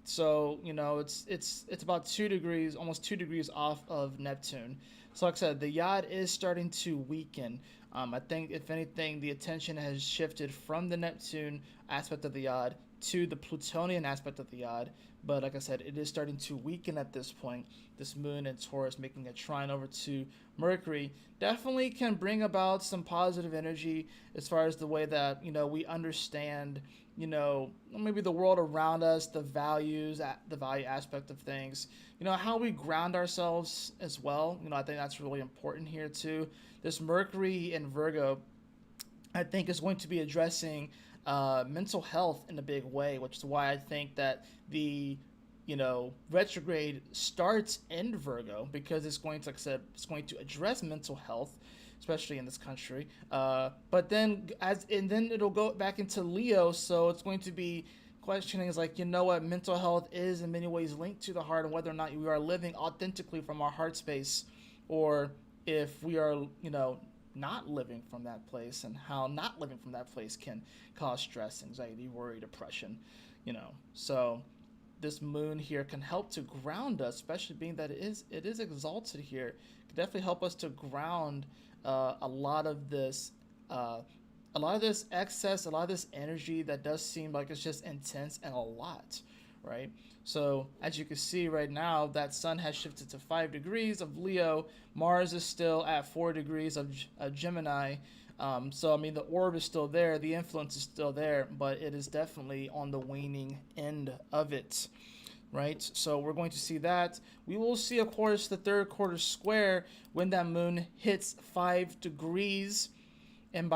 So, it's about 2 degrees, almost 2 degrees off of Neptune. So, like I said, the yod is starting to weaken. I think, if anything, the attention has shifted from the Neptune aspect of the yod to the Plutonian aspect of the yod. But like I said, it is starting to weaken at this point. This Moon and Taurus making a trine over to Mercury definitely can bring about some positive energy as far as the way that, we understand, maybe the world around us, the value aspect of things, how we ground ourselves as well. I think that's really important here too. This Mercury in Virgo, I think, is going to be addressing mental health in a big way, which is why I think that the retrograde starts in Virgo, because it's going to, like I said, it's going to address mental health, especially in this country. But then then it'll go back into Leo, so it's going to be questioning is like, what mental health is in many ways linked to the heart, and whether or not we are living authentically from our heart space, or if we are, not living from that place, and how not living from that place can cause stress, anxiety, worry, depression, So this Moon here can help to ground us, especially being that it is exalted here. It can definitely help us to ground a lot of this excess, a lot of this energy that does seem like it's just intense and a lot, right? So as you can see right now, that Sun has shifted to 5 degrees of Leo. Mars is still at 4 degrees of Gemini. So, I mean, the orb is still there. The influence is still there, but it is definitely on the waning end of it, right? So we're going to see that. We will see, of course, the third quarter square when that Moon hits 5 degrees. And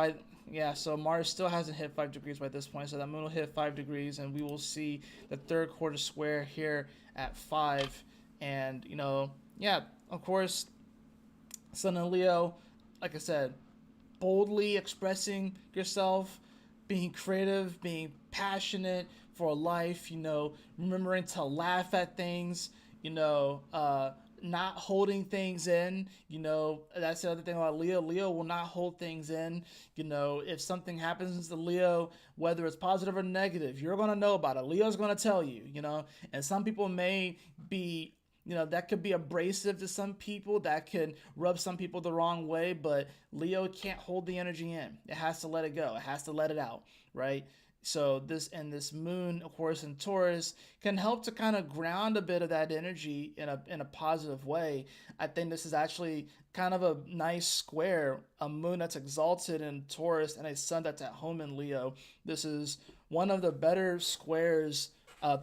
so Mars still hasn't hit 5 degrees by this point, so that Moon will hit 5 degrees, and we will see the third quarter square here at 5. And, of course, Sun and Leo, like I said, boldly expressing yourself, being creative, being passionate for life, remembering to laugh at things, not holding things in. That's the other thing about Leo. Leo will not hold things in. If something happens to Leo, whether it's positive or negative, you're going to know about it. Leo's going to tell you, and some people may be, that could be abrasive to some people, that could rub some people the wrong way, but Leo can't hold the energy in. It has to let it go. It has to let it out, right? So this Moon, of course, in Taurus can help to kind of ground a bit of that energy in a positive way. I think this is actually kind of a nice square, a Moon that's exalted in Taurus and a Sun that's at home in Leo. This is one of the better squares.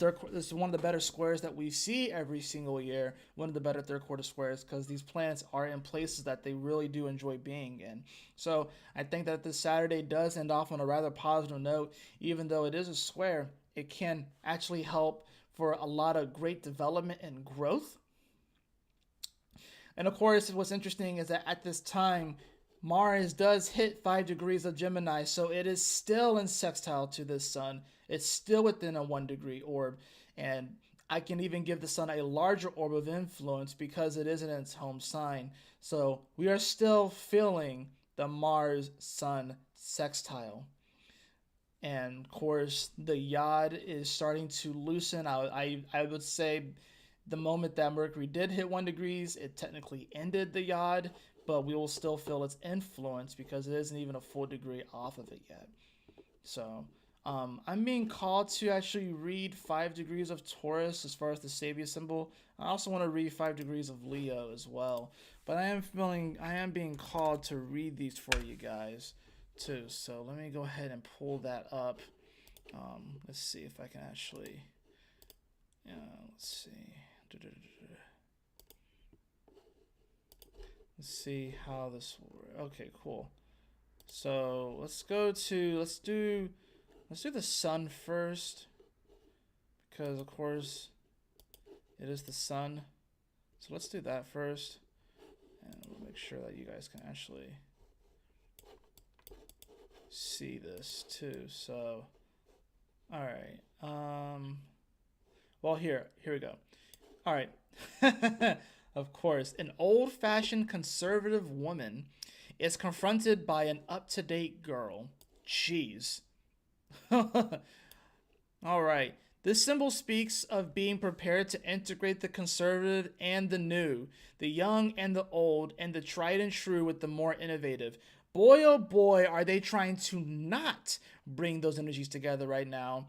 This is one of the better squares that we see every single year. One of the better third quarter squares, because these planets are in places that they really do enjoy being in. So I think that this Saturday does end off on a rather positive note. Even though it is a square, it can actually help for a lot of great development and growth. And of course, what's interesting is that at this time, Mars does hit 5 degrees of Gemini, so it is still in sextile to the sun. It's still within a 1 degree orb. And I can even give the sun a larger orb of influence because it is in its home sign. So we are still feeling the Mars Sun sextile. And of course, the yod is starting to loosen. I would say the moment that Mercury did hit 1 degrees, it technically ended the yod, but we will still feel its influence because it isn't even a full degree off of it yet. So I'm being called to actually read 5 degrees of Taurus as far as the Sabian symbol. I also want to read 5 degrees of Leo as well. But I am being called to read these for you guys too. So let me go ahead and pull that up. Let's see if I can actually, let's see. Let's see how this will work. Okay, cool. So let's do the sun first, because of course it is the sun. So let's do that first, and we'll make sure that you guys can actually see this too. So, all right. Well, here we go. All right. Of course, an old-fashioned conservative woman is confronted by an up-to-date girl. Jeez. All right. This symbol speaks of being prepared to integrate the conservative and the new, the young and the old, and the tried and true with the more innovative. Boy, oh boy, are they trying to not bring those energies together right now.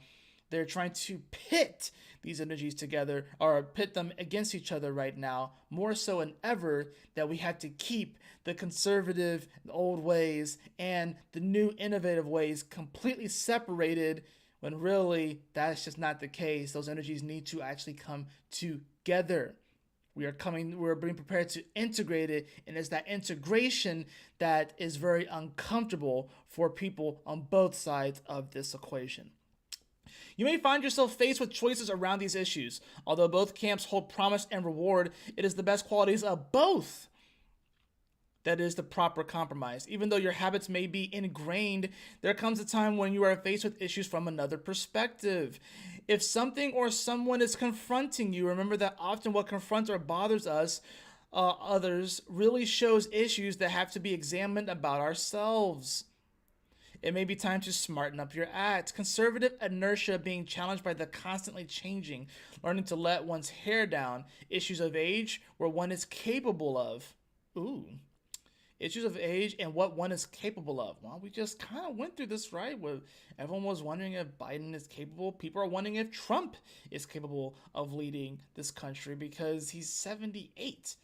They're trying to pit these energies together, or pit them against each other right now, more so than ever, that we have to keep the conservative, the old ways, and the new innovative ways completely separated, when really that's just not the case. Those energies need to actually come together. We're being prepared to integrate it, and it's that integration that is very uncomfortable for people on both sides of this equation. You may find yourself faced with choices around these issues. Although both camps hold promise and reward, it is the best qualities of both that is the proper compromise. Even though your habits may be ingrained, there comes a time when you are faced with issues from another perspective. If something or someone is confronting you, remember that often what confronts or bothers us, others, really shows issues that have to be examined about ourselves. It may be time to smarten up your act. Conservative inertia being challenged by the constantly changing, learning to let one's hair down, issues of age where one is capable of. Ooh. Issues of age and what one is capable of. Well, we just kind of went through this, right? Where everyone was wondering if Biden is capable. People are wondering if Trump is capable of leading this country because he's 78.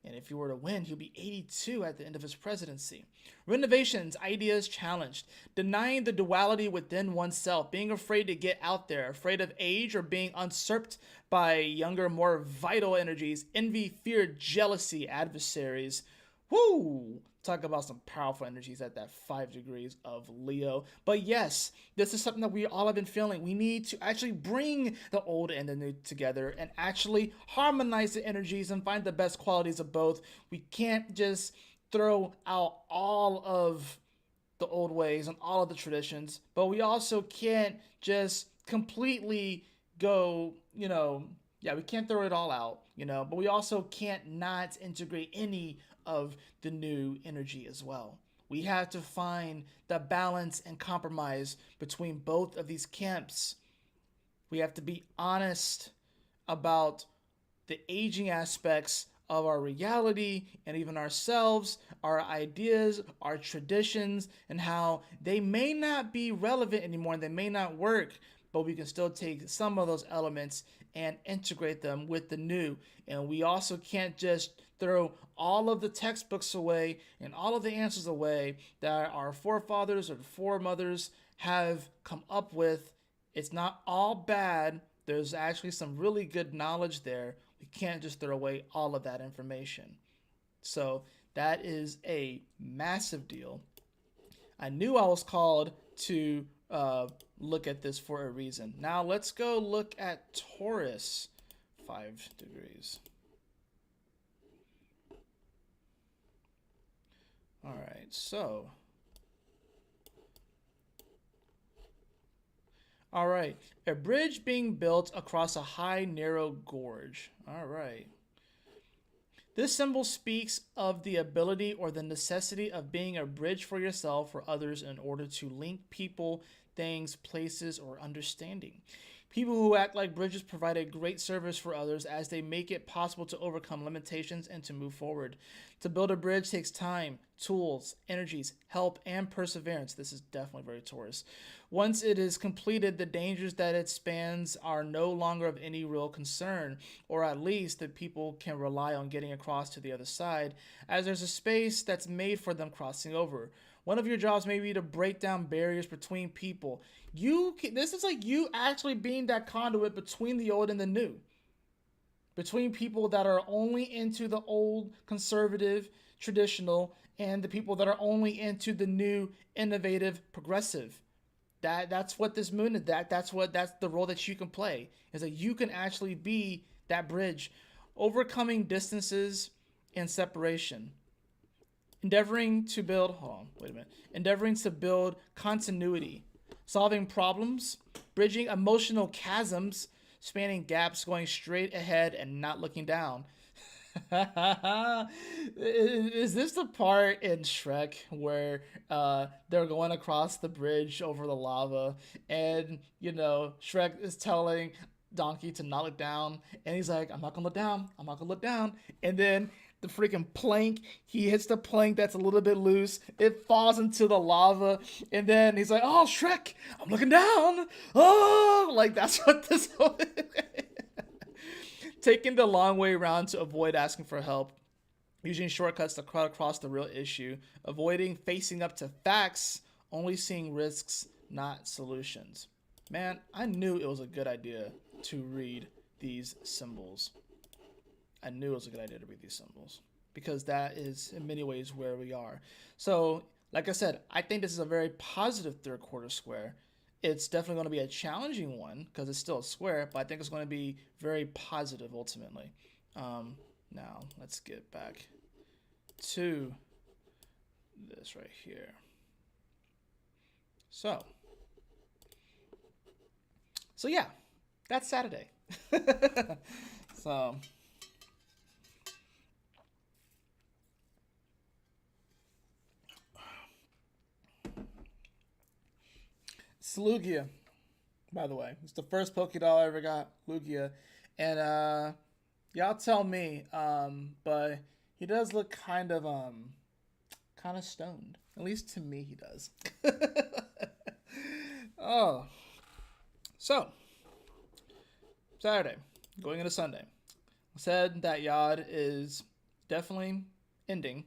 And if he were to win, he'll be 82 at the end of his presidency. Renovations, ideas challenged. Denying the duality within oneself. Being afraid to get out there. Afraid of age or being usurped by younger, more vital energies. Envy, fear, jealousy, adversaries. Woo! Talk about some powerful energies at that 5 degrees of Leo. But yes, this is something that we all have been feeling. We need to actually bring the old and the new together and actually harmonize the energies and find the best qualities of both. We can't just throw out all of the old ways and all of the traditions, but we also can't just completely go, we can't throw it all out, but we also can't not integrate any of the new energy as well. We have to find the balance and compromise between both of these camps. We have to be honest about the aging aspects of our reality and even ourselves, our ideas, our traditions, and how they may not be relevant anymore and they may not work, but we can still take some of those elements and integrate them with the new. And we also can't just throw all of the textbooks away and all of the answers away that our forefathers or foremothers have come up with. It's not all bad. There's actually some really good knowledge there. We can't just throw away all of that information. So that is a massive deal. I knew I was called to look at this for a reason. Now let's go look at Taurus 5 degrees. All right, so. All right, a bridge being built across a high, narrow gorge. All right. This symbol speaks of the ability or the necessity of being a bridge for yourself or others in order to link people, things, places, or understanding. People who act like bridges provide a great service for others as they make it possible to overcome limitations and to move forward. To build a bridge takes time, tools, energies, help, and perseverance. This is definitely very Taurus. Once it is completed, the dangers that it spans are no longer of any real concern, or at least the people can rely on getting across to the other side, as there's a space that's made for them crossing over. One of your jobs may be to break down barriers between people. This is like you actually being that conduit between the old and the new, between people that are only into the old, conservative, traditional, and the people that are only into the new, innovative, progressive. That's what this moon is. That's the role that you can play. Is that you can actually be that bridge, overcoming distances and separation. Endeavoring to build, hold on, wait a minute. Endeavoring to build continuity, solving problems, bridging emotional chasms, spanning gaps, going straight ahead and not looking down. Is this the part in Shrek where they're going across the bridge over the lava, and Shrek is telling Donkey to not look down, and he's like, "I'm not gonna look down. I'm not gonna look down," and then the freaking plank. He hits the plank that's a little bit loose. It falls into the lava, and then he's like, "Oh, Shrek, I'm looking down." Oh, like that's what this. Taking the long way around to avoid asking for help, using shortcuts to cut across the real issue, avoiding facing up to facts, only seeing risks, not solutions. Man, I knew it was a good idea to read these symbols. I knew it was a good idea to read these symbols because that is in many ways where we are. So, like I said, I think this is a very positive third quarter square. It's definitely going to be a challenging one because it's still a square, but I think it's going to be very positive ultimately. Now, let's get back to this right here. So yeah, that's Saturday. So it's Lugia, by the way. It's the first Pokédoll I ever got, Lugia. And y'all tell me, but he does look kind of stoned. At least to me he does. Oh. So, Saturday, going into Sunday. I said that Yod is definitely ending.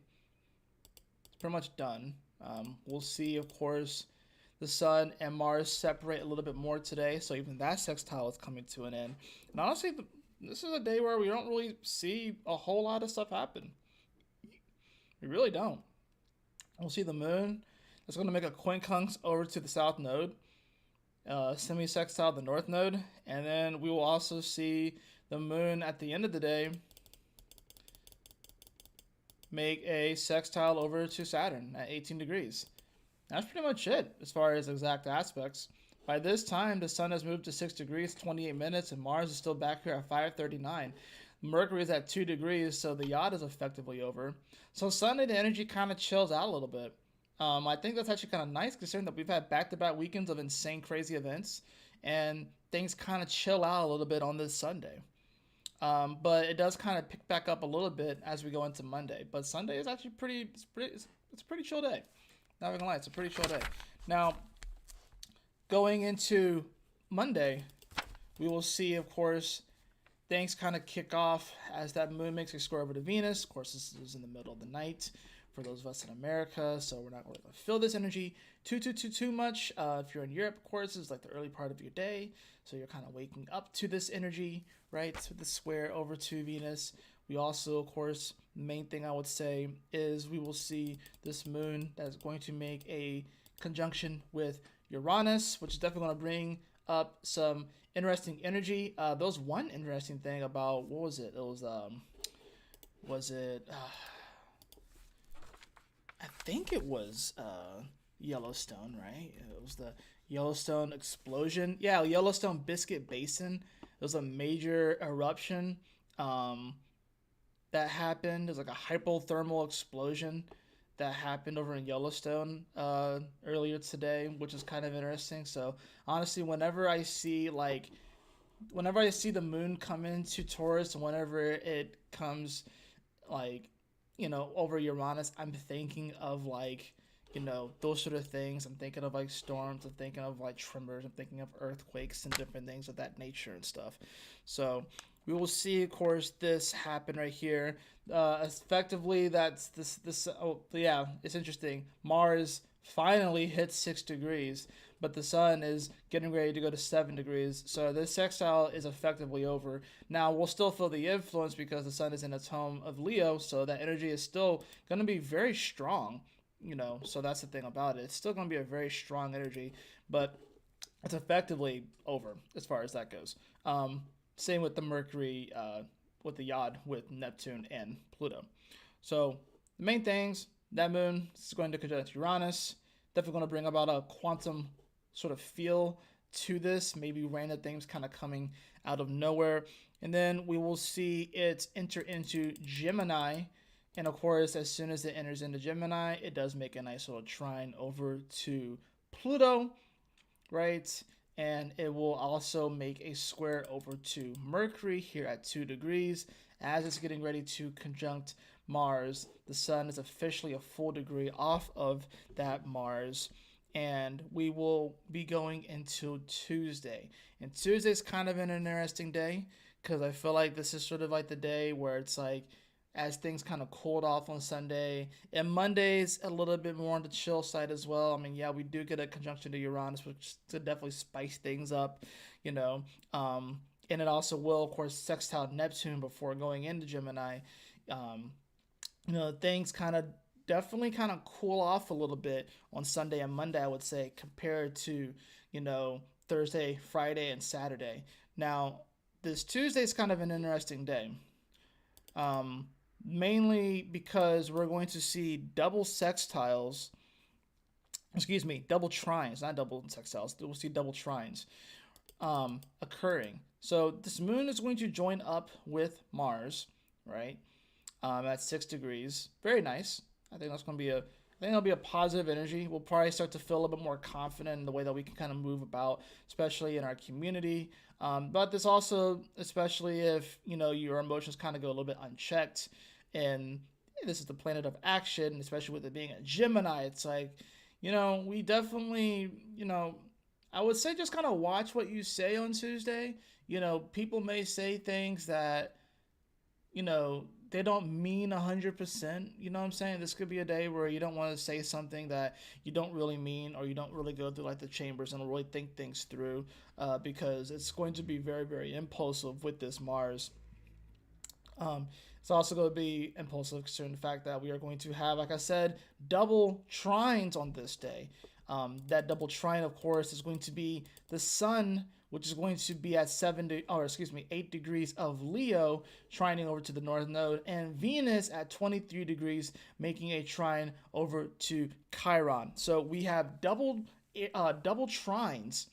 It's pretty much done. We'll see, of course, the Sun and Mars separate a little bit more today, so even that sextile is coming to an end. And honestly, this is a day where we don't really see a whole lot of stuff happen. We really don't. We'll see the Moon. It's going to make a quincunx over to the South Node, semi-sextile the North Node, and then we will also see the Moon at the end of the day make a sextile over to Saturn at 18 degrees. That's pretty much it as far as exact aspects. By this time, the Sun has moved to 6 degrees, 28 minutes, and Mars is still back here at 5:39. Mercury is at 2 degrees, so the yacht is effectively over. So Sunday, the energy kind of chills out a little bit. I think that's actually kind of nice considering that we've had back-to-back weekends of insane, crazy events, and things kind of chill out a little bit on this Sunday. But it does kind of pick back up a little bit as we go into Monday. But Sunday is actually it's a pretty chill day. Not gonna lie, it's a pretty chill day. Now, going into Monday, we will see, of course, things kind of kick off as that moon makes a square over to Venus. Of course, this is in the middle of the night for those of us in America, so we're not really going to feel this energy too much. If you're in Europe, of course, it's like the early part of your day, so you're kind of waking up to this energy, right? To the square over to Venus. We also, of course, the main thing I would say is we will see this moon that's going to make a conjunction with Uranus, which is definitely going to bring up some interesting energy. There was one interesting thing about, what was it? It was, I think it was Yellowstone, right? It was the Yellowstone explosion. Yeah, Yellowstone Biscuit Basin. It was a major eruption um, that happened. It was like a hypothermal explosion that happened over in Yellowstone earlier today, which is kind of interesting. So honestly, whenever I see the moon come into Taurus, and whenever it comes like over Uranus, I'm thinking of those sort of things. I'm thinking of like storms. I'm thinking of like tremors. I'm thinking of earthquakes and different things of that nature and stuff. So we will see, of course, this happen right here. Effectively, that's this. Oh, yeah, it's interesting. Mars finally hits 6 degrees, but the sun is getting ready to go to 7 degrees. So this sextile is effectively over. Now we'll still feel the influence because the sun is in its home of Leo, so that energy is still going to be very strong. So that's the thing about it. It's still going to be a very strong energy, but it's effectively over as far as that goes. Same with the Mercury, with the Yod, with Neptune and Pluto. So the main things, that moon is going to conjunct Uranus. Definitely going to bring about a quantum sort of feel to this, maybe random things kind of coming out of nowhere. And then we will see it enter into Gemini. And of course, as soon as it enters into Gemini, it does make a nice little trine over to Pluto, right? And it will also make a square over to Mercury here at 2 degrees. As it's getting ready to conjunct Mars, the sun is officially a full degree off of that Mars. And we will be going into Tuesday. And Tuesday's kind of an interesting day because I feel like this is sort of like the day where it's like, as things kind of cooled off on Sunday. And Monday's a little bit more on the chill side as well. I mean, yeah, we do get a conjunction to Uranus, which to definitely spice things up, you know. And it also will, of course, sextile Neptune before going into Gemini. Um, things kind of definitely kind of cool off a little bit on Sunday and Monday, I would say, compared to, Thursday, Friday, and Saturday. Now, this Tuesday is kind of an interesting day. Um, Mainly because we're going to see double sextiles, excuse me, double trines, not double sextiles. We'll see double trines occurring. So this moon is going to join up with Mars, right? At 6 degrees. Very nice. I think that's going to be I think it'll be a positive energy. We'll probably start to feel a little bit more confident in the way that we can kind of move about, especially in our community. But this also, especially if your emotions kind of go a little bit unchecked, and this is the planet of action, especially with it being a Gemini. It's like, we definitely, I would say just kind of watch what you say on Tuesday. People may say things that they don't mean 100%. You know what I'm saying? This could be a day where you don't want to say something that you don't really mean, or you don't really go through like the chambers and really think things through, because it's going to be very, very impulsive with this Mars. It's also going to be impulsive considering the fact that we are going to have, like I said, double trines on this day. That double trine, of course, is going to be the sun, which is going to be at 8 degrees of Leo, trining over to the north node, and Venus at 23 degrees, making a trine over to Chiron. So we have double trines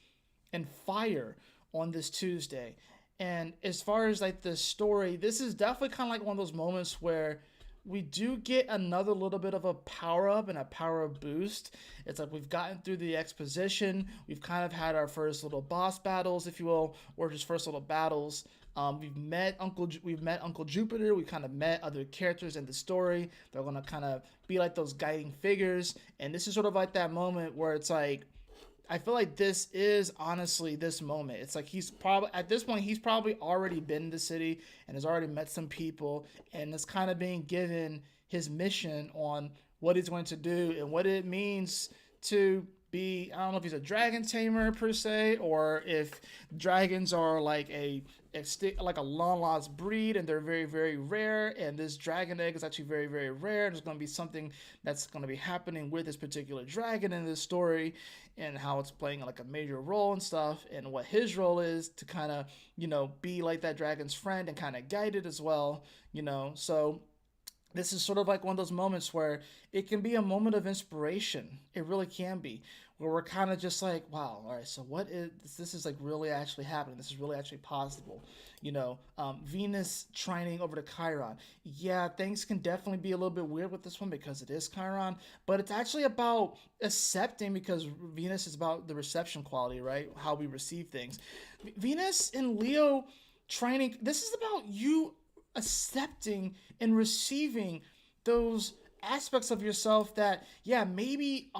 and fire on this Tuesday. And as far as like the story, this is definitely kind of like one of those moments where we do get another little bit of a power up and a power boost. It's like we've gotten through the exposition. We've kind of had our first little boss battles, if you will, or just first little battles. We've met Uncle Jupiter. We kind of met other characters in the story. They're gonna kind of be like those guiding figures. And this is sort of like that moment where it's like, I feel like this is honestly this moment. It's like he's probably at this point he's probably already been in the city and has already met some people and is kind of being given his mission on what he's going to do and what it means to be. I don't know if he's a dragon tamer per se, or if dragons are like a long lost breed and they're very, very rare, and this dragon egg is actually very, very rare. There's going to be something that's going to be happening with this particular dragon in this story, and how it's playing like a major role and stuff, and what his role is to kind of be like that dragon's friend and kind of guide it as well. So this is sort of like one of those moments where it can be a moment of inspiration. It really can be, where we're kind of just like, wow, all right, so what is this? This is like really actually happening. This is really actually possible. Venus trining over to Chiron. Yeah, things can definitely be a little bit weird with this one because it is Chiron, but it's actually about accepting, because Venus is about the reception quality, right? How we receive things. Venus in Leo trining, this is about you accepting and receiving those aspects of yourself that, yeah, maybe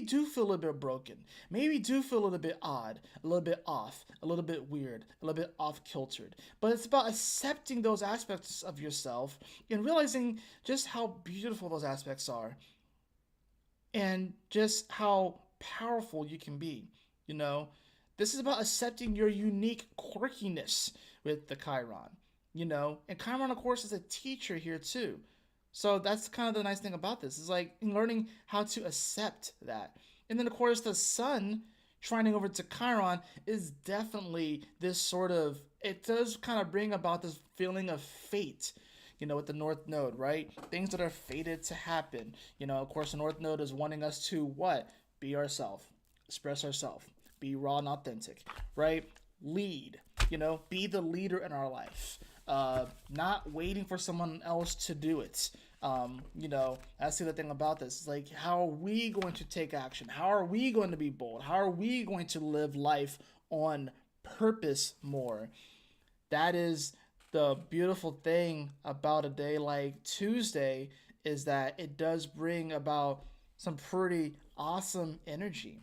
do feel a little bit broken, maybe do feel a little bit odd, a little bit off, a little bit weird, a little bit off kiltered. But it's about accepting those aspects of yourself and realizing just how beautiful those aspects are, and just how powerful you can be. You know, this is about accepting your unique quirkiness with the Chiron. And Chiron, of course, is a teacher here too. So that's kind of the nice thing about this, is like learning how to accept that. And then, of course, the sun trining over to Chiron is definitely this sort of, it does kind of bring about this feeling of fate, with the North Node, right? Things that are fated to happen. Of course, the North Node is wanting us to what? Be ourselves, express ourselves, be raw and authentic, right? Lead, be the leader in our life. Not waiting for someone else to do it. That's the other thing about this. It's like, how are we going to take action? How are we going to be bold? How are we going to live life on purpose more? That is the beautiful thing about a day like Tuesday, is that it does bring about some pretty awesome energy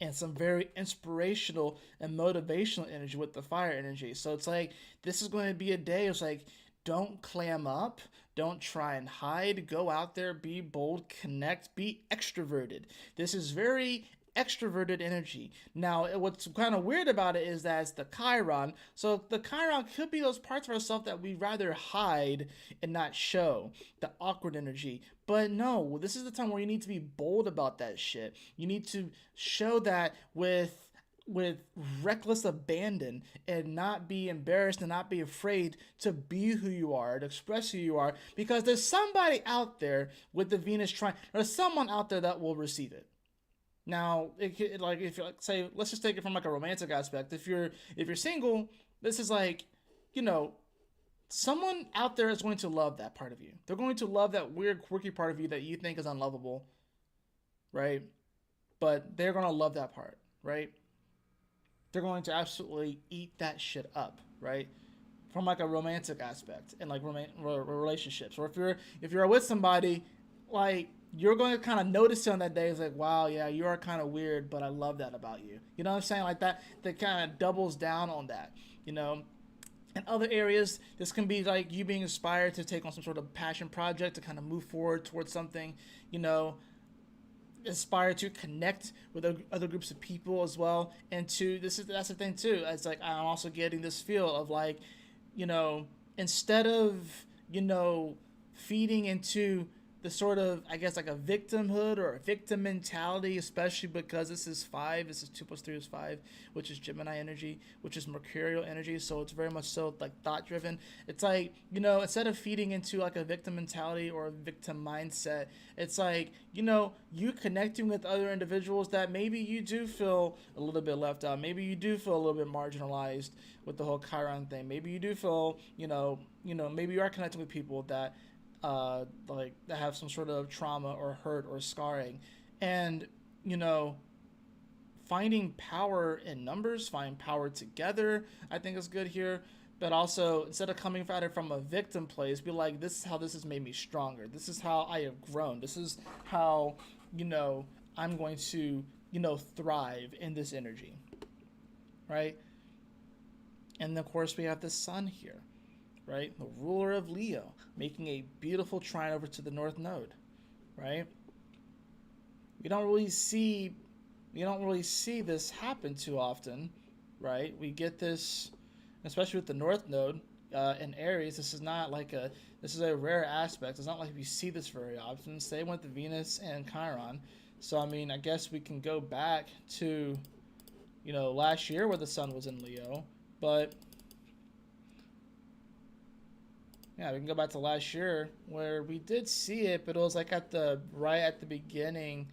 and some very inspirational and motivational energy with the fire energy. So it's like, this is going to be a day. It's like, don't clam up, don't try and hide, go out there, be bold, connect, be extroverted. This is very extroverted energy. Now, what's kind of weird about it is that it's the Chiron. So the Chiron could be those parts of ourselves that we rather hide and not show, the awkward energy. But no, this is the time where you need to be bold about that shit. You need to show that with reckless abandon, and not be embarrassed and not be afraid to be who you are, to express who you are, because there's somebody out there with the Venus trine. There's someone out there that will receive it. Now, like, if you say, let's just take it from like a romantic aspect. If you're single, this is like, you know, someone out there is going to love that part of you. They're going to love that weird, quirky part of you that you think is unlovable, right? But they're going to love that part, right? They're going to absolutely eat that shit up, right? From like a romantic aspect and like relationships, or if you're with somebody, like, you're going to kind of notice it on that day. It's like, wow, yeah, you are kind of weird, but I love that about you. You know what I'm saying? Like that kind of doubles down on that. In other areas, this can be like you being inspired to take on some sort of passion project to kind of move forward towards something. You know, Aspire to connect with other groups of people as well. And that's the thing too. It's like, I'm also getting this feel of like, instead of feeding into the sort of, I guess, like a victimhood or a victim mentality, especially because this is 2 plus 3 is 5, which is Gemini energy, which is Mercurial energy. So it's very much so like thought driven. It's like, instead of feeding into like a victim mentality or a victim mindset, it's like, you connecting with other individuals that maybe you do feel a little bit left out. Maybe you do feel a little bit marginalized with the whole Chiron thing. Maybe you do feel, maybe you are connecting with people that like that have some sort of trauma or hurt or scarring, and finding power in numbers, finding power together, I think is good here. But also, instead of coming at it from a victim place, be like, this is how this has made me stronger. This is how I have grown. This is how I'm going to thrive in this energy, right? And of course, we have the sun here, right? The ruler of Leo, making a beautiful trine over to the North Node, right? We don't really see this happen too often, right? We get this, especially with the North Node in Aries. This is a rare aspect. It's not like we see this very often. Same with the Venus and Chiron. So I mean, I guess we can go back to last year where the sun was in Leo, but Yeah, we can go back to last year where we did see it, but it was like right at the beginning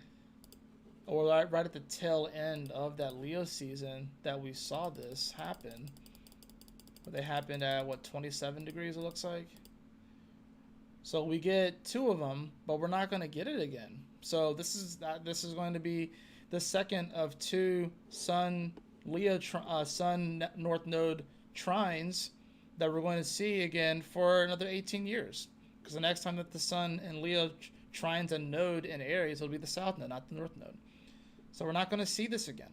or right at the tail end of that Leo season that we saw this happen. They happened at what, 27 degrees it looks like. So we get two of them, but we're not going to get it again. So this is going to be the second of two Sun Sun North Node trines that we're going to see again for another 18 years. Because the next time that the Sun and Leo trines a node in Aries, it'll be the South Node, not the North Node. So we're not going to see this again,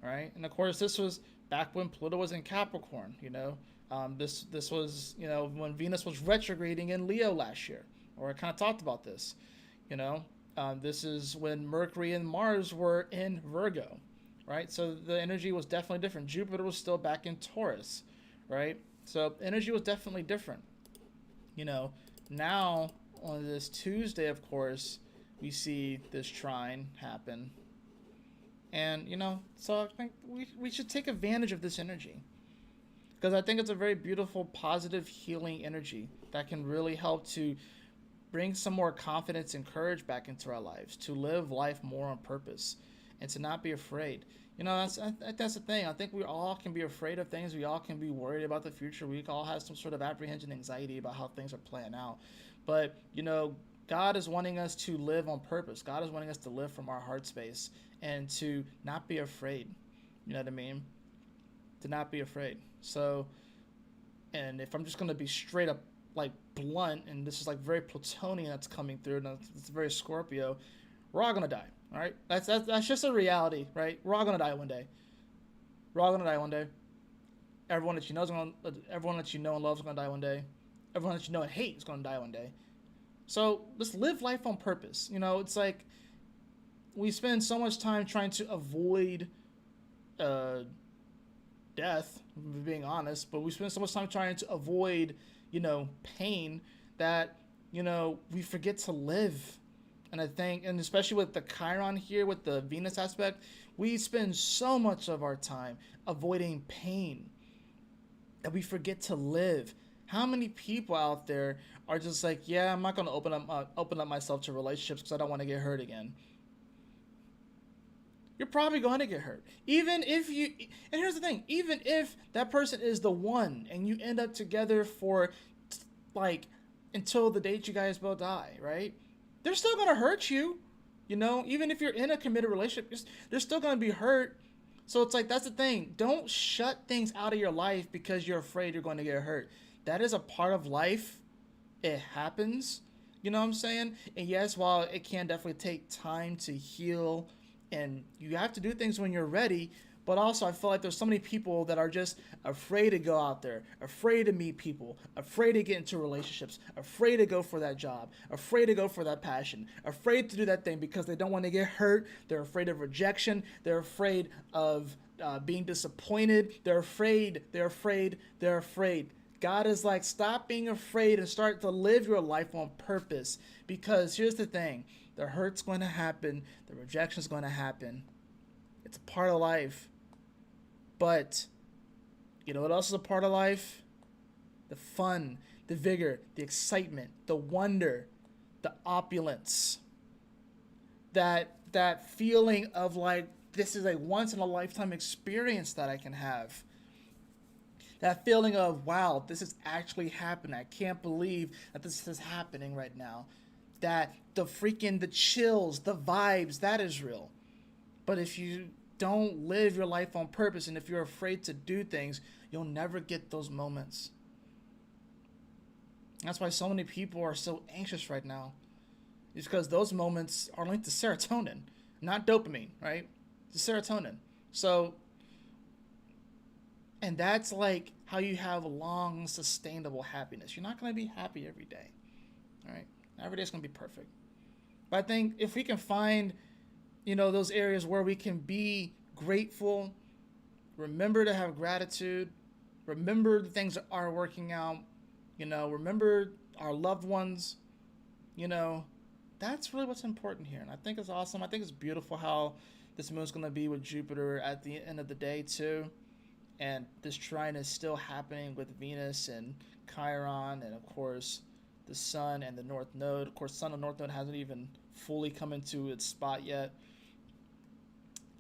all right? And of course, this was back when Pluto was in Capricorn. This was when Venus was retrograding in Leo last year, or I kind of talked about this. This is when Mercury and Mars were in Virgo, right? So the energy was definitely different. Jupiter was still back in Taurus, right? So energy was definitely different. Now on this Tuesday, of course, we see this trine happen. And, so I think we should take advantage of this energy. Because I think it's a very beautiful, positive, healing energy that can really help to bring some more confidence and courage back into our lives, to live life more on purpose, and to not be afraid. That's the thing. I think we all can be afraid of things. We all can be worried about the future. We all have some sort of apprehension, anxiety about how things are playing out. But, God is wanting us to live on purpose. God is wanting us to live from our heart space and to not be afraid. You know what I mean? To not be afraid. So, and if I'm just going to be straight up like blunt, and this is like very Plutonian that's coming through, and it's very Scorpio, we're all going to die. All right? That's just a reality, right? We're all going to die one day. We're all going to die one day. Everyone that you know and love is going to die one day. Everyone that you know and hate is going to die one day. So let's live life on purpose. It's like we spend so much time trying to avoid death, being honest, but we spend so much time trying to avoid, pain that, we forget to live. And I think, and especially with the Chiron here, with the Venus aspect, we spend so much of our time avoiding pain that we forget to live. How many people out there are just like, yeah, I'm not going to open up myself to relationships because I don't want to get hurt again? You're probably going to get hurt. And here's the thing, even if that person is the one and you end up together for like until the date you guys both die, right? They're still going to hurt you. Even if you're in a committed relationship, they're still going to be hurt. So it's like, that's the thing. Don't shut things out of your life because you're afraid you're going to get hurt. That is a part of life. It happens. You know what I'm saying? And yes, while it can definitely take time to heal, and you have to do things when you're ready, but also I feel like there's so many people that are just afraid to go out there, afraid to meet people, afraid to get into relationships, afraid to go for that job, afraid to go for that passion, afraid to do that thing because they don't want to get hurt. They're afraid of rejection. They're afraid of being disappointed. They're afraid. God is like, stop being afraid and start to live your life on purpose. Because here's the thing. The hurt's going to happen. The rejection's going to happen. It's a part of life. But you know what else is a part of life? The fun, the vigor, the excitement, the wonder, the opulence. That feeling of like, this is a once in a lifetime experience that I can have. That feeling of, wow, this is actually happening. I can't believe that this is happening right now. That the chills, the vibes, that is real. But if you don't live your life on purpose, and if you're afraid to do things, you'll never get those moments. That's why so many people are so anxious right now. It's because those moments are linked to serotonin, not dopamine, right? It's serotonin. So, and that's like how you have long, sustainable happiness. You're not going to be happy every day, all right? Every day is going to be perfect. But I think if we can find, those areas where we can be grateful, remember to have gratitude, remember the things that are working out, remember our loved ones, that's really what's important here. And I think it's awesome. I think it's beautiful how this moon's going to be with Jupiter at the end of the day too. And this trine is still happening with Venus and Chiron, and of course the Sun and the North Node. Of course, Sun and North Node hasn't even fully come into its spot yet.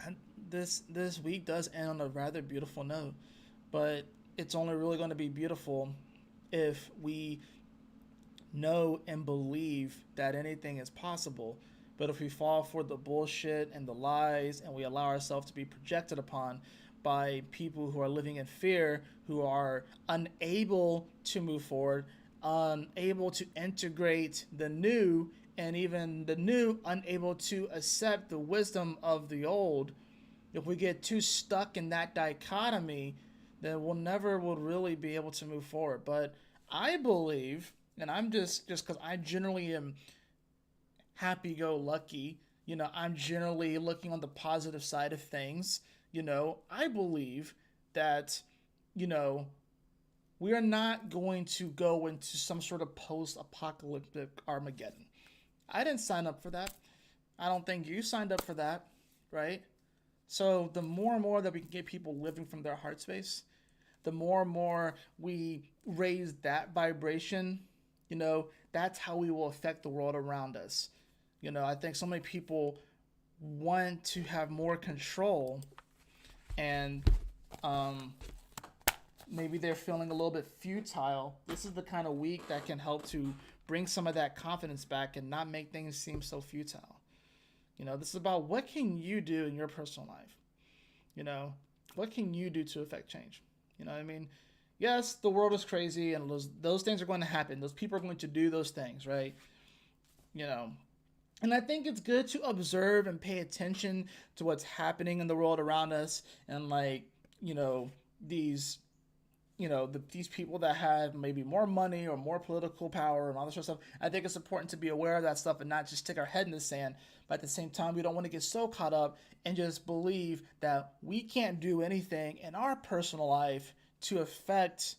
And this week does end on a rather beautiful note, but it's only really going to be beautiful if we know and believe that anything is possible. But if we fall for the bullshit and the lies and we allow ourselves to be projected upon by people who are living in fear, who are unable to move forward, unable to integrate the new, and even the new unable to accept the wisdom of the old, if we get too stuck in that dichotomy, then we'll never will really be able to move forward. But I believe, and I'm just because I generally am happy-go-lucky, I'm generally looking on the positive side of things. I believe that, we are not going to go into some sort of post-apocalyptic Armageddon. I didn't sign up for that. I don't think you signed up for that, right? So the more and more that we can get people living from their heart space, the more and more we raise that vibration, that's how we will affect the world around us. I think so many people want to have more control, and maybe they're feeling a little bit futile. This is the kind of week that can help to bring some of that confidence back and not make things seem so futile. This is about what can you do in your personal life? What can you do to affect change? You know what I mean? Yes, the world is crazy and those things are going to happen. Those people are going to do those things, right? And I think it's good to observe and pay attention to what's happening in the world around us, and these these people that have maybe more money or more political power and all this sort of stuff. I think it's important to be aware of that stuff and not just stick our head in the sand. But at the same time, we don't want to get so caught up and just believe that we can't do anything in our personal life to affect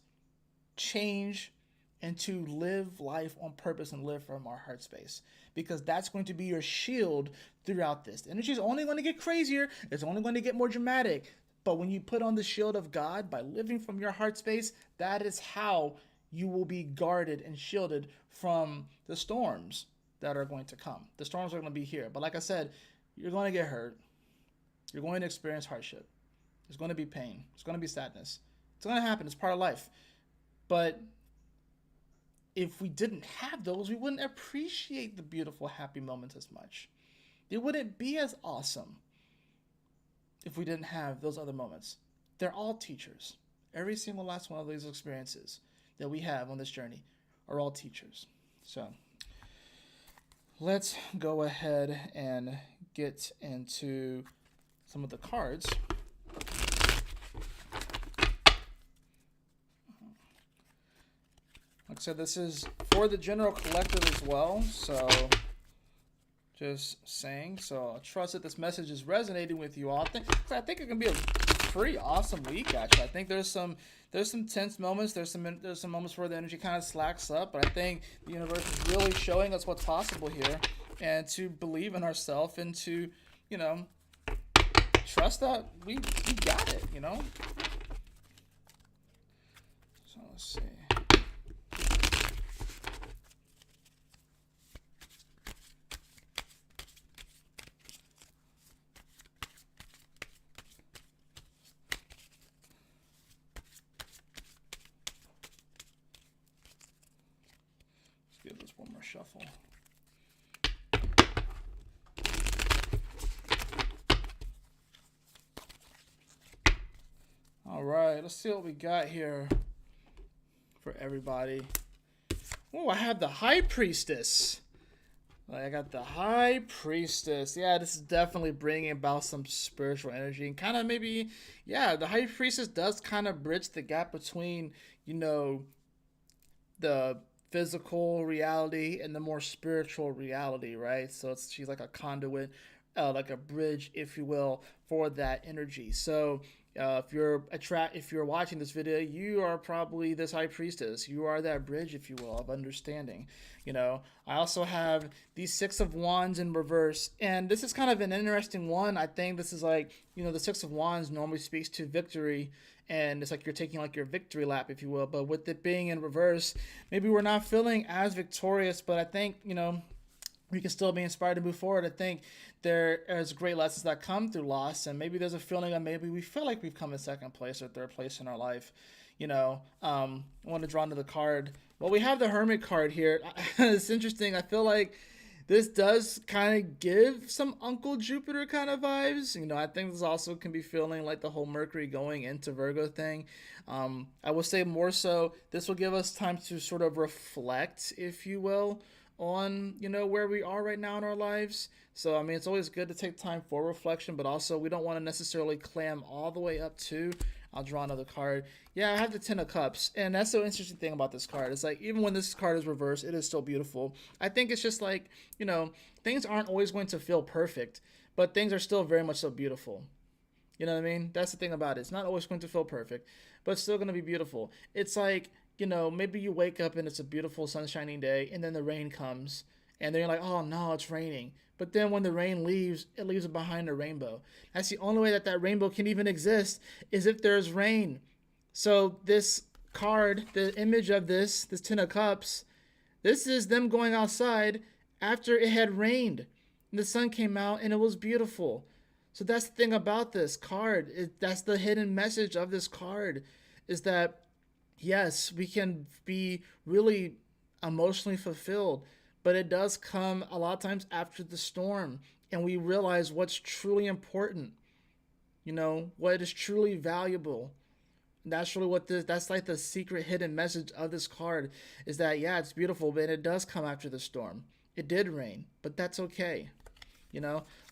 change and to live life on purpose and live from our heart space, because that's going to be your shield throughout this. The energy is only going to get crazier. It's only going to get more dramatic. But when you put on the shield of God by living from your heart space, that is how you will be guarded and shielded from the storms that are going to come. The storms are going to be here. But like I said, you're going to get hurt. You're going to experience hardship. There's going to be pain. There's going to be sadness. It's going to happen. It's part of life. But if we didn't have those, we wouldn't appreciate the beautiful, happy moments as much. They wouldn't be as awesome if we didn't have those other moments. They're all teachers. Every single last one of these experiences that we have on this journey are all teachers. So let's go ahead and get into some of the cards. Like I said, this is for the general collective as well, so just saying. So I trust that this message is resonating with you all. I think it can be a pretty awesome week, actually. I think there's some tense moments. There's some moments where the energy kind of slacks up, but I think the universe is really showing us what's possible here, and to believe in ourselves and to, trust that we got it, So let's see. Give this one more shuffle. All right, let's see what we got here for everybody. Oh, I have the High Priestess. I got the High Priestess. Yeah, this is definitely bringing about some spiritual energy and kind of maybe, the High Priestess does kind of bridge the gap between, the physical reality and the more spiritual reality, right? So she's like a conduit, like a bridge, if you will, for that energy. So if you're watching this video, you are probably this High Priestess. You are that bridge, if you will, of understanding. I also have these Six of Wands in reverse, and this is kind of an interesting one. I think this is like, the Six of Wands normally speaks to victory and it's like you're taking like your victory lap, if you will. But with it being in reverse, maybe we're not feeling as victorious, but I think, we can still be inspired to move forward. I think there is great lessons that come through loss, and maybe there's a feeling of maybe we feel like we've come in second place or third place in our life. I want to draw into the card. Well, we have the Hermit card here. It's interesting. I feel like this does kind of give some Uncle Jupiter kind of vibes. I think this also can be feeling like the whole Mercury going into Virgo thing. I will say more so, this will give us time to sort of reflect, if you will, on where we are right now in our lives. So it's always good to take time for reflection, but also we don't want to necessarily clam all the way up to. I'll draw another card. Yeah, I have the Ten of Cups, and that's the interesting thing about this card. It's like, even when this card is reversed, it is still beautiful. I think it's just like, things aren't always going to feel perfect, but things are still very much so beautiful. You know what I mean? That's the thing about it. It's not always going to feel perfect, but it's still going to be beautiful. It's like, maybe you wake up and it's a beautiful sunshiny day, and then the rain comes, and then you're like, oh no, it's raining. But then when the rain leaves, it leaves it behind a rainbow. That's the only way that that rainbow can even exist, is if there's rain. So this card, the image of this Ten of Cups, this is them going outside after it had rained. And the sun came out and it was beautiful. So that's the thing about this card. That's the hidden message of this card, is that yes, we can be really emotionally fulfilled, but it does come a lot of times after the storm, and we realize what's truly important, what is truly valuable. And that's really that's like the secret hidden message of this card, is that, yeah, it's beautiful, but it does come after the storm. It did rain, but that's okay,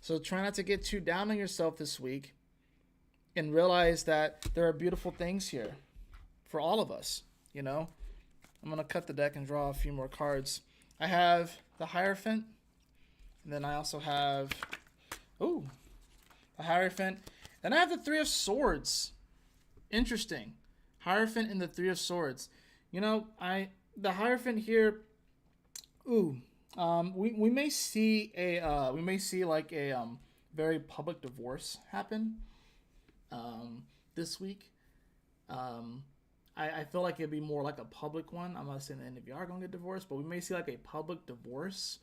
So try not to get too down on yourself this week, and realize that there are beautiful things here for all of us, I'm going to cut the deck and draw a few more cards. I have the Hierophant, and then I also have, the Hierophant. Then I have the Three of Swords. Interesting. Hierophant and the Three of Swords. The Hierophant here, we may see like a very public divorce happen this week. I feel like it'd be more like a public one. I'm not saying that any of you are going to get divorced, but we may see like a public divorce.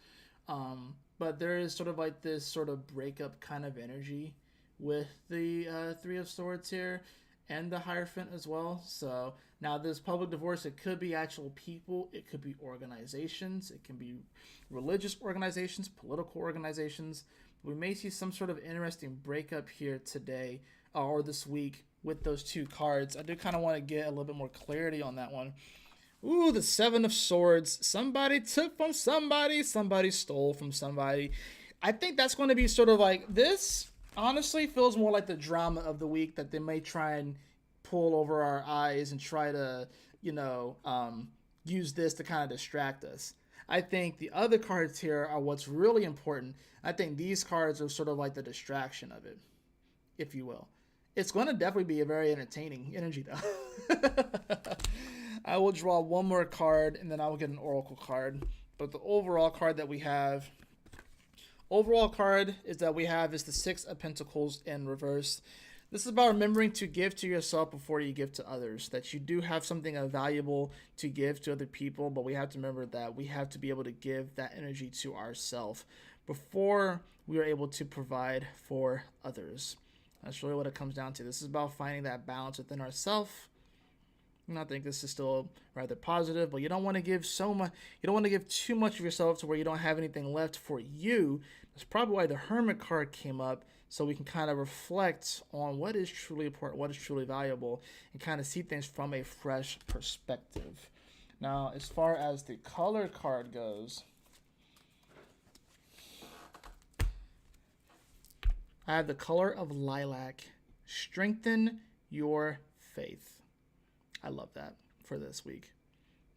But there is sort of like this sort of breakup kind of energy with the Three of Swords here, and the Hierophant as well. So now this public divorce, it could be actual people, it could be organizations, it can be religious organizations, political organizations. We may see some sort of interesting breakup here today or this week with those two cards. I do kind of want to get a little bit more clarity on that one. Ooh, the Seven of Swords. Somebody took from somebody. Somebody stole from somebody. I think that's going to be sort of like, this honestly feels more like the drama of the week that they may try and pull over our eyes and try to, use this to kind of distract us. I think the other cards here are what's really important. I think these cards are sort of like the distraction of it, if you will. It's going to definitely be a very entertaining energy, though. I will draw one more card, and then I will get an oracle card. But the overall card that we have, is the Six of Pentacles in reverse. This is about remembering to give to yourself before you give to others. That you do have something valuable to give to other people, but we have to remember that we have to be able to give that energy to ourselves before we are able to provide for others. That's really what it comes down to. This is about finding that balance within ourselves. I think this is still rather positive, but you don't want to give so much. You don't want to give too much of yourself to where you don't have anything left for you. That's probably why the Hermit card came up, so we can kind of reflect on what is truly important, what is truly valuable, and kind of see things from a fresh perspective. Now, as far as the color card goes, I have the color of lilac. Strengthen your faith. I love that for this week,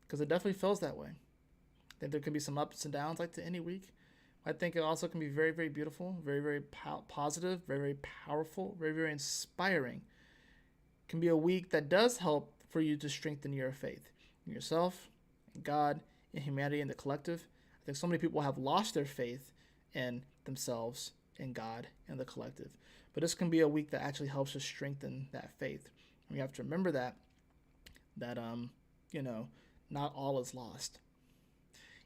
because it definitely feels that way. I think there can be some ups and downs like to any week. I think it also can be very, very beautiful, very, very positive, very, very powerful, very, very inspiring. It can be a week that does help for you to strengthen your faith in yourself, in God, in humanity, in the collective. I think so many people have lost their faith in themselves, in God, and the collective. But this can be a week that actually helps us strengthen that faith. We have to remember that you know, not all is lost.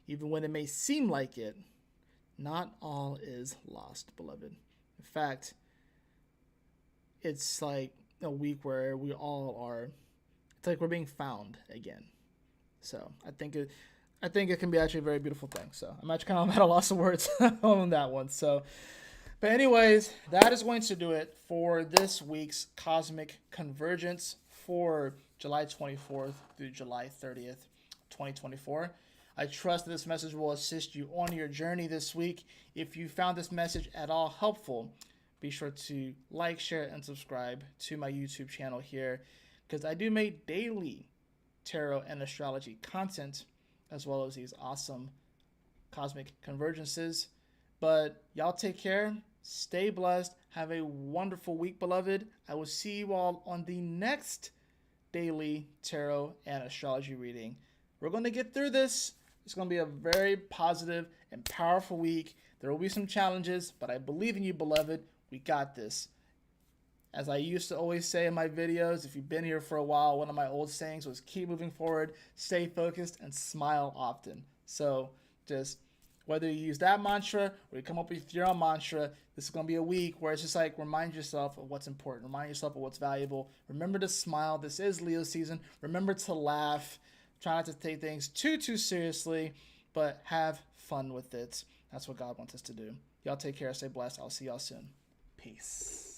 Even when it may seem like it, not all is lost, beloved. In fact, it's like a week where we all are, it's like we're being found again. So I think it can be actually a very beautiful thing. So I'm actually kind of at a loss of words on that one. So, but anyways, that is going to do it for this week's Cosmic Convergence for July 24th through July 30th, 2024. I trust that this message will assist you on your journey this week. If you found this message at all helpful, be sure to like, share, and subscribe to my YouTube channel here, because I do make daily tarot and astrology content, as well as these awesome cosmic convergences. But y'all take care, stay blessed, have a wonderful week, beloved. I will see you all on the next daily tarot and astrology reading. We're going to get through this. It's going to be a very positive and powerful week. There will be some challenges, but I believe in you, beloved. We got this. As I used to always say in my videos, if you've been here for a while, one of my old sayings was keep moving forward, stay focused, and smile often. So just whether you use that mantra or you come up with your own mantra, this is going to be a week where it's just like remind yourself of what's important, remind yourself of what's valuable. Remember to smile. This is Leo season. Remember to laugh. Try not to take things too seriously, but have fun with it. That's what God wants us to do. Y'all take care. Stay blessed. I'll see y'all soon. Peace.